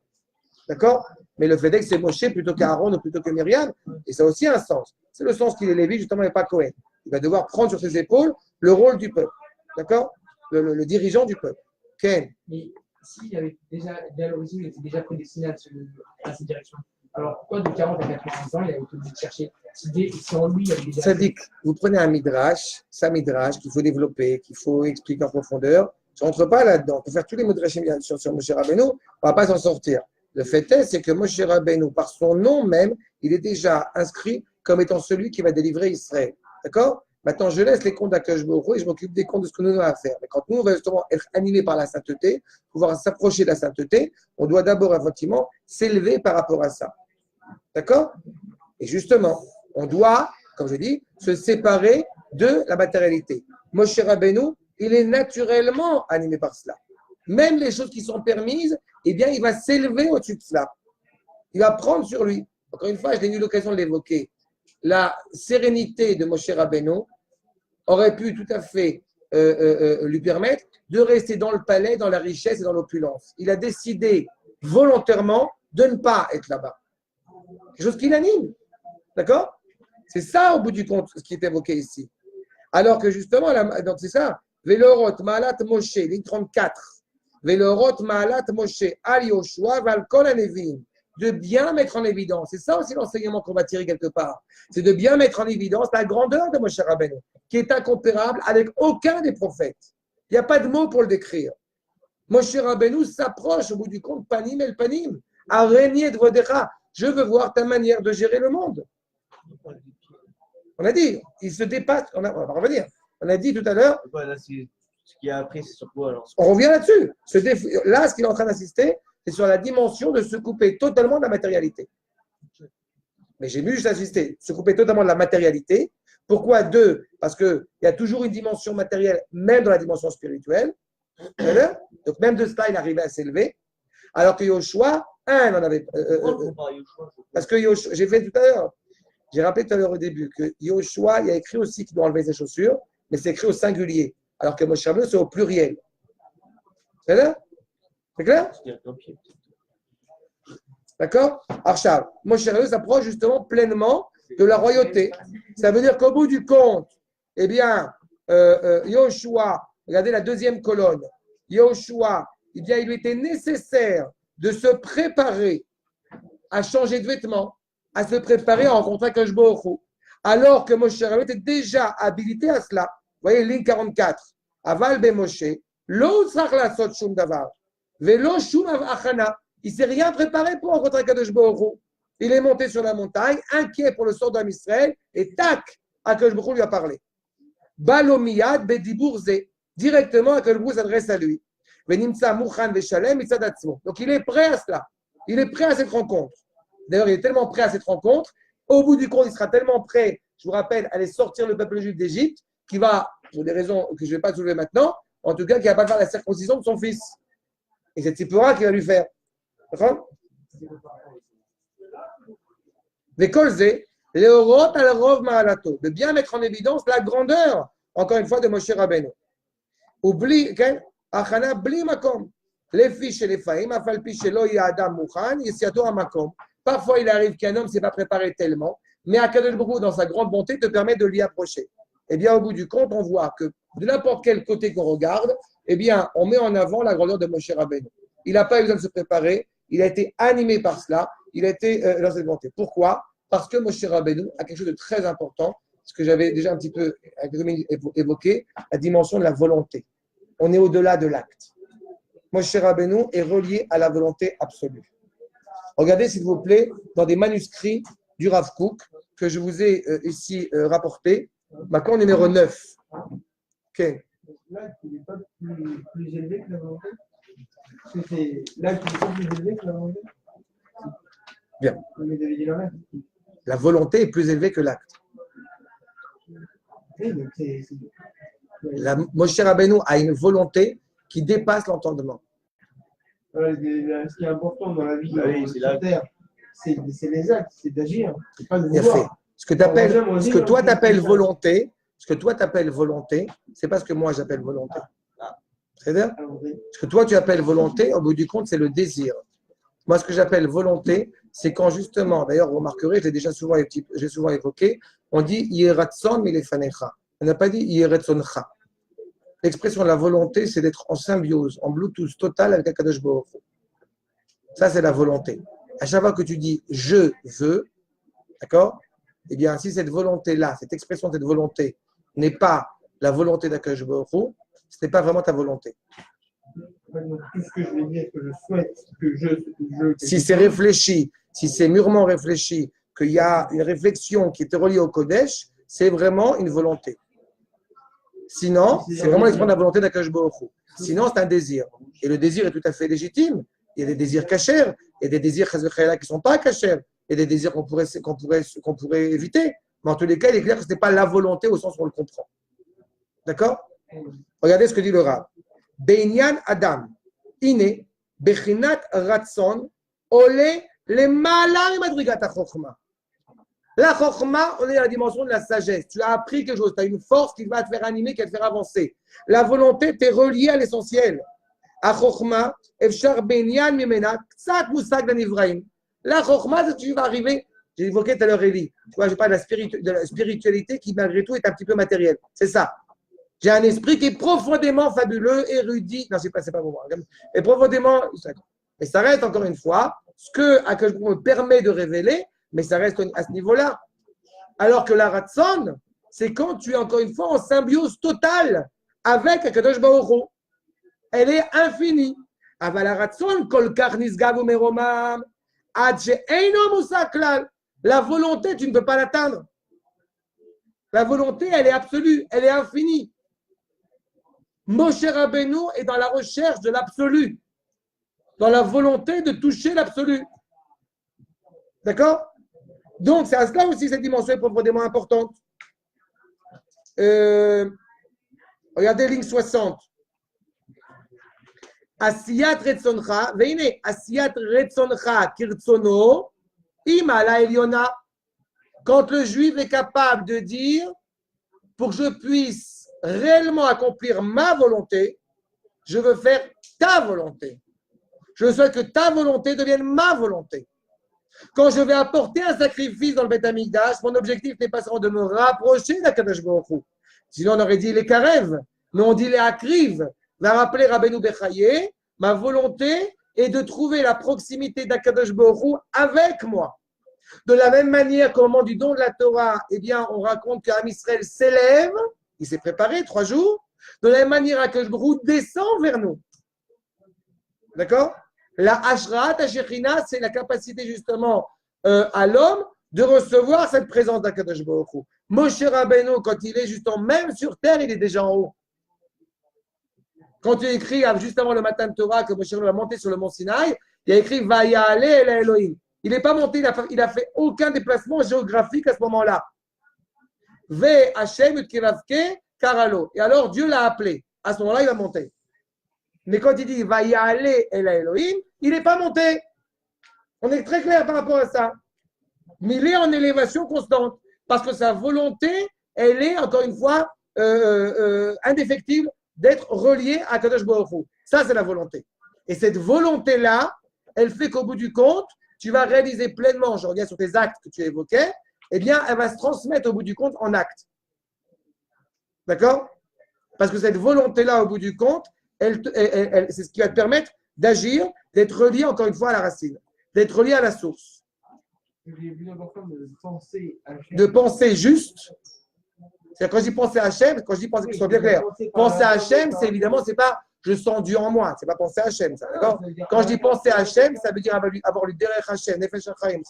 D'accord? Mais le fait est que c'est Moshe plutôt qu'Aaron ou plutôt que Myriam, et ça a aussi un sens. C'est le sens qu'il est Lévi, justement, et pas Cohen. Il va devoir prendre sur ses épaules le rôle du peuple. D'accord? Le dirigeant du peuple. Ken. Mais s'il avait déjà, dès l'origine, il était déjà prédestiné à cette direction, alors pourquoi de 40 à 90 ans, il a été obligé de chercher si en lui, il avait déjà. Sadiq, vous prenez un midrash, qu'il faut développer, qu'il faut expliquer en profondeur. Je ne rentre pas là-dedans. Pour faire tous les midrashim sur Moshe Rabbeinu, on ne va pas s'en sortir. Le fait est, c'est que Moshe Rabbeinu, par son nom même, il est déjà inscrit comme étant celui qui va délivrer Israël. D'accord? Maintenant, je laisse les comptes d'Akadosh Baruch Hu et je m'occupe des comptes de ce que nous avons à faire. Mais quand nous, on va justement être animés par la sainteté, pouvoir s'approcher de la sainteté, on doit d'abord, effectivement, s'élever par rapport à ça. D'accord? Et justement, on doit, comme je dis, se séparer de la matérialité. Moshe Rabbeinu, il est naturellement animé par cela. Même les choses qui sont permises, eh bien, il va s'élever au-dessus de cela. Il va prendre sur lui. Encore une fois, je n'ai eu l'occasion de l'évoquer. La sérénité de Moshe Rabbeinu aurait pu tout à fait lui permettre de rester dans le palais, dans la richesse et dans l'opulence. Il a décidé volontairement de ne pas être là-bas. Quelque chose qui l'anime. D'accord? C'est ça, au bout du compte, ce qui est évoqué ici. Alors que justement, donc c'est ça. Velorot Maalat Moshe, ligne 34. Velorot Maalat Moshe, Al Yoshua, Val Kol Anevim. De bien mettre en évidence. C'est ça aussi l'enseignement qu'on va tirer quelque part. C'est de bien mettre en évidence la grandeur de Moshe Rabbeinu, qui est incomparable avec aucun des prophètes. Il n'y a pas de mots pour le décrire. Moshe Rabbeinu s'approche au bout du compte, Panim el Panim, à régner de Vodecha. Je veux voir ta manière de gérer le monde. On a dit, il se dépasse. On va revenir. On a dit tout à l'heure. Ce qu'il a appris, c'est sur quoi alors? On revient là-dessus. Là, ce qu'il est en train d'assister, c'est sur la dimension de se couper totalement de la matérialité. Mais j'ai juste insisté, se couper totalement de la matérialité. Pourquoi deux? Parce qu'il y a toujours une dimension matérielle, même dans la dimension spirituelle. Donc même de cela, il arrivait à s'élever. Alors que Yoshua, on en avait. Parce que Yoshua, j'ai fait tout à l'heure, j'ai rappelé tout à l'heure au début que Yoshua, il y a écrit aussi qu'il doit enlever ses chaussures, mais c'est écrit au singulier. Alors que Moshe Rabbeinu, c'est au pluriel. C'est là? C'est clair? D'accord? Archav. Moshe Rabbeinu s'approche justement pleinement de la royauté. Ça veut dire qu'au bout du compte, eh bien, Yoshua, regardez la deuxième colonne, Yoshua, eh bien, il lui était nécessaire de se préparer à changer de vêtements, à se préparer à rencontrer Akadosh Baruch Hu. Alors que Moshe Rabbeinu était déjà habilité à cela. Vous voyez, ligne 44. Aval be Moshe, lo tzrach lasot shum davar, velo shum achana. Il ne s'est rien préparé pour rencontrer Akadosh Baruch Hu. Il est monté sur la montagne, inquiet pour le sort d'Am Israël, et tac, Akadosh Baruch Hu lui a parlé. Balomiyad bedibur ze. Directement, Akadosh Baruch Hu s'adresse à lui. Venimtsa muchan veshalem mitzad atzmo. Donc il est prêt à cela. Il est prêt à cette rencontre. D'ailleurs, il est tellement prêt à cette rencontre. Au bout du compte, il sera tellement prêt, je vous rappelle, à aller sortir le peuple juif d'Égypte, qu'il va, pour des raisons que je ne vais pas soulever maintenant, en tout cas, qu'il ne va pas faire la circoncision de son fils. Et c'est Tzipora qui va lui faire. D'accord? De bien mettre en évidence la grandeur, encore une fois, de Moshe Rabbeinu. Oublie, Achana bli makom. Les fiches et les faïm, afalpi shelo yadam mouchan, yesiato amakom. Parfois, il arrive qu'un homme ne s'est pas préparé tellement, mais Akadosh Baruch Hu, dans sa grande bonté, te permet de l'y approcher. Eh bien, au bout du compte, on voit que de n'importe quel côté qu'on regarde, eh bien, on met en avant la grandeur de Moshe Rabbeinu. Il n'a pas eu besoin de se préparer, il a été animé par cela, il a été dans cette bonté. Pourquoi? Parce que Moshe Rabbeinu a quelque chose de très important, ce que j'avais déjà un petit peu évoqué, la dimension de la volonté. On est au-delà de l'acte. Moshe Rabbeinu est relié à la volonté absolue. Regardez, s'il vous plaît, dans des manuscrits du Rav Kook que je vous ai ici rapportés. Macron numéro 9. Okay. L'acte n'est pas plus élevé que la volonté. L'acte n'est pas plus élevé que la volonté. Bien. La volonté est plus élevée que l'acte. Moshe Rabbeinu a une volonté qui dépasse l'entendement. Ce qui est important dans la vie sur Terre, c'est les actes, c'est d'agir, c'est pas de vouloir. Ce que toi t'appelles volonté, c'est pas ce que moi j'appelle volonté. C'est-à-dire, ce que toi tu appelles volonté, au bout du compte, c'est le désir. Moi, ce que j'appelle volonté, c'est quand justement, d'ailleurs, vous remarquerez, j'ai souvent évoqué, on dit Yeratson milefanecha. On n'a pas dit Yeretsoncha. L'expression de la volonté, c'est d'être en symbiose, en Bluetooth total avec Akadosh Baruch Hu. Ça, c'est la volonté. À chaque fois que tu dis je veux, d'accord? Eh bien, si cette volonté-là, cette expression de cette volonté n'est pas la volonté d'Akadosh Baruch Hu, ce n'est pas vraiment ta volonté. Tout ce que je veux dire, que je souhaite, si c'est réfléchi, si c'est mûrement réfléchi, qu'il y a une réflexion qui est reliée au Kodesh, c'est vraiment une volonté. Sinon, c'est vraiment l'expression de la volonté d'Akadosh Baruch Hu. Sinon, c'est un désir. Et le désir est tout à fait légitime. Il y a des désirs cachers, il y a des désirs qui ne sont pas cachers, il y a des désirs qu'on pourrait éviter. Mais en tous les cas, il est clair que ce n'est pas la volonté au sens où on le comprend. D'accord? Regardez ce que dit le Rav. Beinyan Adam, Ine, Bechinat Ratson, Ole, le Malar Madrigat Chochma. La Chochma, on est à la dimension de la sagesse. Tu as appris quelque chose, tu as une force qui va te faire animer, qui va te faire avancer. La volonté, tu es relié à l'essentiel. A Chochma, Efshar Beinyan Mimena, Ksat Musag Danivraim. La Chochma, tu vas arriver. J'ai évoqué tout à l'heure, Eli. Tu vois, je parle de la spiritualité qui, malgré tout, est un petit peu matérielle. C'est ça. J'ai un esprit qui est profondément fabuleux, érudit. Non, c'est pas pour moi. Et profondément. Et ça reste, encore une fois, ce que Akadosh Baruch Hu me permet de révéler, mais ça reste à ce niveau-là. Alors que la Ratson, c'est quand tu es, encore une fois, en symbiose totale avec Akadosh Baruch Hu. Elle est infinie. Aval la Ratson, kol kach nisgav umeromam, ad she'eino musa klal. La volonté, tu ne peux pas l'atteindre. La volonté, elle est absolue, elle est infinie. Moshe Rabbeinu est dans la recherche de l'absolu, dans la volonté de toucher l'absolu. D'accord? Donc, c'est à cela aussi cette dimension est profondément importante. Regardez ligne 60. Asiyat retzoncha, veine, asiyat retzoncha kirtsono, ima la eliona. Quand le juif est capable de dire, pour que je puisse réellement accomplir ma volonté, je veux faire ta volonté. Je souhaite que ta volonté devienne ma volonté. Quand je vais apporter un sacrifice dans le Beth Amikdash, mon objectif n'est pas seulement de me rapprocher d'Akadosh Baruch Hu. Sinon, on aurait dit les karev, mais on dit les akriv. Va rappeler Rabbeinu Bechaye, ma volonté, et de trouver la proximité d'Akadosh Baruch Hu avec moi. De la même manière qu'au moment du don de la Torah, eh bien, on raconte qu'Am Israël s'élève, il s'est préparé 3 jours. De la même manière, Akadosh Baruch Hu descend vers nous. D'accord? La Ashraat HaShekhinah, c'est la capacité justement à l'homme de recevoir cette présence d'Akadosh Baruch Hu. Moshe Rabbeinu, quand il est justement même sur terre, il est déjà en haut. Quand il écrit juste avant le matin de Torah que Moshe Rabbeinu va monter sur le mont Sinaï, il a écrit Vayale el Elohim. Il n'est pas monté, il a fait aucun déplacement géographique à ce moment-là. Ve Hashem utkiravke karalo. Et alors Dieu l'a appelé. À ce moment-là, il va monter. Mais quand il dit Vayale el Elohim, il n'est pas monté. On est très clair par rapport à ça. Mais il est en élévation constante. Parce que sa volonté, elle est, encore une fois, indéfectible d'être reliée à Kadosh Baruch Hu. Ça, c'est la volonté. Et cette volonté-là, elle fait qu'au bout du compte, tu vas réaliser pleinement, je reviens sur tes actes que tu évoquais, eh bien, elle va se transmettre au bout du compte en actes. D'accord? Parce que cette volonté-là, au bout du compte, c'est ce qui va te permettre d'agir, d'être relié, encore une fois, à la racine, d'être relié à la source. De penser juste. C'est quand je dis penser à Hachem, quand je dis penser, que ce soit bien clair. Penser à Hachem, c'est évidemment, c'est pas je sens Dieu en moi, c'est pas penser à Hachem, ça, d'accord? Quand je dis penser à Hachem, ça veut dire avoir lu Derech Hachem, Nefesh Chaim,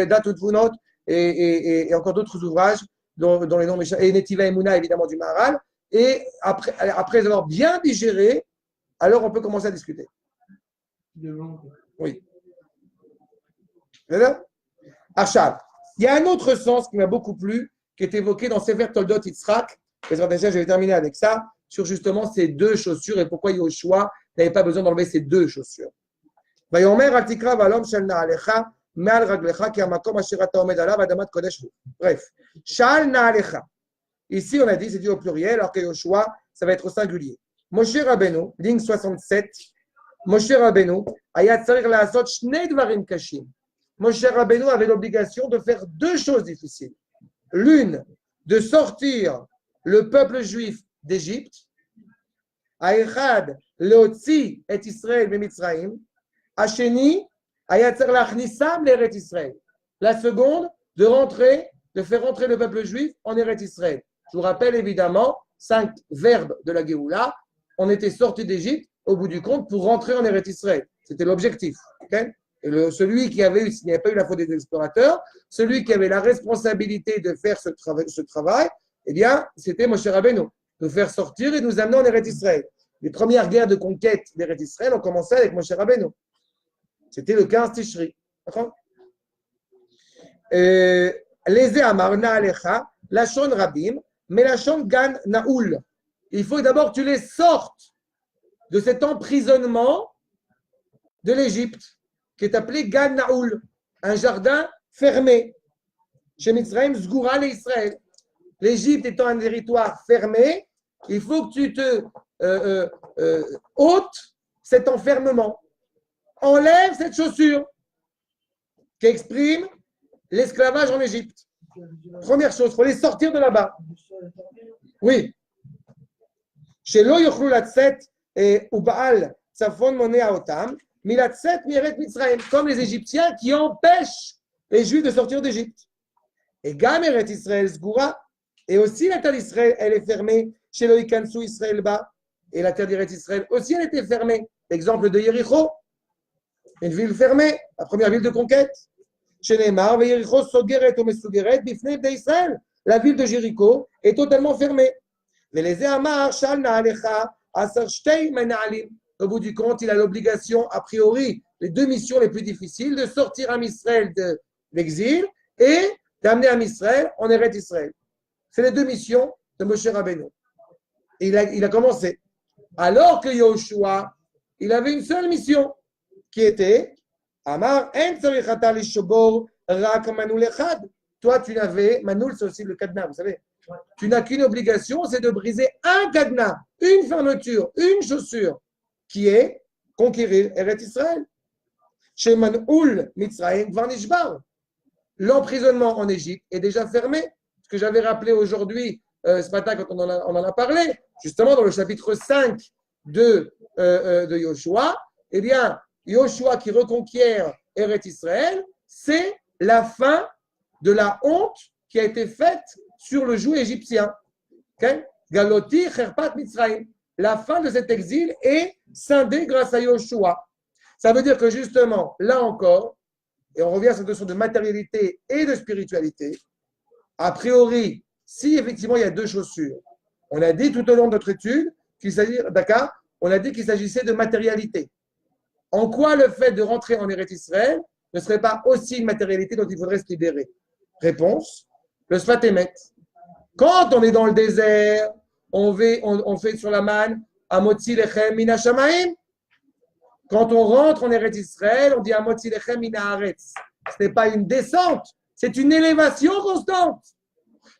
Datot Vunot et encore d'autres ouvrages dont les noms et Netiva Emuna évidemment du Maharal. Et après avoir bien digéré, alors on peut commencer à discuter. Oui. Achab. Il y a un autre sens qui m'a beaucoup plu, qui est évoqué dans Sefer Toldot Yitzhak. Je vais terminer avec ça, sur justement ces 2 chaussures et pourquoi Yoshua n'avait pas besoin d'enlever ces 2 chaussures. Bref. Shal Naalecha. Ici, on a dit, c'est dit au pluriel, alors que Yoshua, ça va être au singulier. Moshe Rabbeinu, ligne 67. Moshe Rabbeinu, Ayat Tzarir La'asot Shnei Dvarim Kashim. Moshe Rabbeinu avait l'obligation de faire 2 choses difficiles. L'une, de sortir le peuple juif d'Égypte. Aïchad, Leotzi et Israël Mitzraïm. Hacheni, Ayatzer Lachnissam l'Eret Israël. La seconde, de faire rentrer le peuple juif en Eret Israël. Je vous rappelle évidemment 5 verbes de la Géoula. On était sorti d'Égypte au bout du compte pour rentrer en Eret Israël. C'était l'objectif. Okay? Et celui qui avait eu, s'il n'y avait pas eu la faute des explorateurs, celui qui avait la responsabilité de faire ce travail, eh bien, c'était Moshe Rabbeinu, nous faire sortir et nous amener en Eretz Israël. Les premières guerres de conquête d'Eretz Israël ont commencé avec Moshe Rabbeinu. C'était le 15 Tishri. D'accord? Les Amar Naalecha, Lachon Rabim, mais Lachon Gan Naoul. Il faut d'abord que tu les sortes de cet emprisonnement de l'Égypte, qui est appelé Gan Naoul, un jardin fermé. Chez Mitzrayim, Zgoura et Israël. L'Égypte étant un territoire fermé, il faut que tu te ôtes cet enfermement. Enlève cette chaussure qui exprime l'esclavage en Égypte. Première chose, il faut les sortir de là-bas. Oui. Chez Lo Yochlu Latset et Ubaal Tsafon Moné Aotam, Milatset Miret Mitzrayim, comme les Égyptiens qui empêchent les Juifs de sortir d'Égypte. Et Gam Eret Israël Zgoura, et aussi la terre d'Israël, elle est fermée. Chez Lo Ikansu Israël Ba, et la terre d'Eret Israël aussi, elle était fermée. Exemple de Yericho, une ville fermée, la première ville de conquête. Chez Neymar, Yericho Sogeret ou Mesugeret, Bifnei de Israël. La ville de Jéricho est totalement fermée. Mais les Amar, Shal Naalecha, Asar Shtei Menalim. Au bout du compte, il a l'obligation, a priori, les 2 missions les plus difficiles, de sortir Am Israël de l'exil et d'amener Am Israël en Eretz Israël. C'est les 2 missions de Moshe Rabbeinu. Et il a commencé. Alors que Yoshua, il avait une seule mission, qui était Amar en tzarichata lishobor rak manul echad. Toi, tu n'avais, manul, c'est aussi le cadenas, vous savez. Tu n'as qu'une obligation, c'est de briser un cadenas, une fermeture, une chaussure, qui est conquérir Eretz Israël. Chez Man'ul Mitzrayim Varnishbar. L'emprisonnement en Égypte est déjà fermé. Ce que j'avais rappelé aujourd'hui, ce matin, quand on en a parlé, justement dans le chapitre 5 de Yoshua, eh bien, Yoshua qui reconquiert Eretz Israël, c'est la fin de la honte qui a été faite sur le joug égyptien. Okay? Galoti, Cherpat, Mitzrayim. La fin de cet exil est scindée grâce à Yoshua. Ça veut dire que justement, là encore, et on revient à cette notion de matérialité et de spiritualité, a priori, si effectivement il y a deux chaussures, on a dit tout au long de notre étude qu'il s'agit, d'accord, on a dit qu'il s'agissait de matérialité. En quoi le fait de rentrer en Eretz Israël ne serait pas aussi une matérialité dont il faudrait se libérer? Réponse, le Sfat Emet. Quand on est dans le désert, on fait sur la manne, Amotzi lechem mina shamayim. Quand on rentre en Eretz Israël, on dit Amotzi lechem mina haaretz. Ce n'est pas une descente, c'est une élévation constante.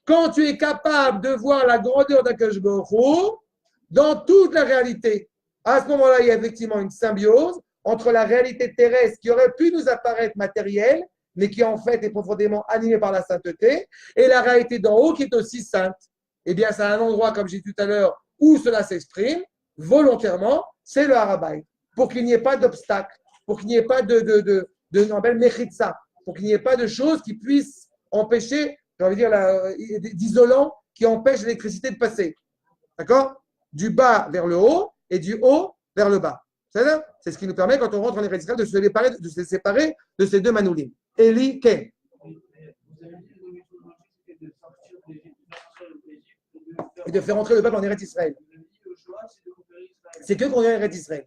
Quand tu es capable de voir la grandeur d'Akadosh Baruch Hu dans toute la réalité, à ce moment-là, il y a effectivement une symbiose entre la réalité terrestre qui aurait pu nous apparaître matérielle, mais qui en fait est profondément animée par la sainteté, et la réalité d'en haut qui est aussi sainte. Eh bien, c'est un endroit, comme j'ai dit tout à l'heure, où cela s'exprime volontairement, c'est le Harabaï. Pour qu'il n'y ait pas d'obstacle, pour qu'il n'y ait pas pour qu'il n'y ait pas de choses qui puissent empêcher, j'ai envie de dire, d'isolant qui empêche l'électricité de passer. D'accord? Du bas vers le haut et du haut vers le bas. C'est ce qui nous permet, quand on rentre en Eretz Israël, de se séparer de ces deux manoulim. Eli, Ken. Et de faire entrer le peuple en Eretz Israël. C'est que qu'on est en Eretz Israël.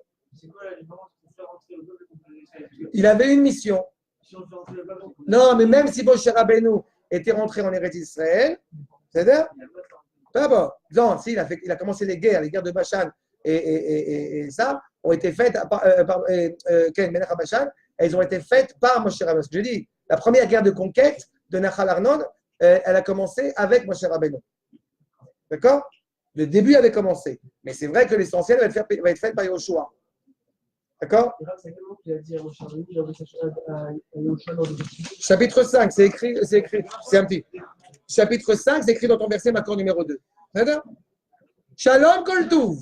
Il avait une mission. Non, mais même si Moshe Rabbeinu était rentré en Eretz Israël, c'est-à-dire, d'abord, non, si, il a commencé les guerres de Bashan et ça ont été faites par Melech Bashan, elles ont été faites par Moshe Rabbeinu. Ce que je dis, la première guerre de conquête de Nachal Arnon, elle a commencé avec Moshe Rabbeinu. D'accord? Le début avait commencé. Mais c'est vrai que l'essentiel va être fait par Yoshua. D'accord? Chapitre 5, c'est écrit, c'est un petit. Chapitre 5, c'est écrit dans ton verset, Makor numéro 2. D'accord? Shalom Kol Tuv.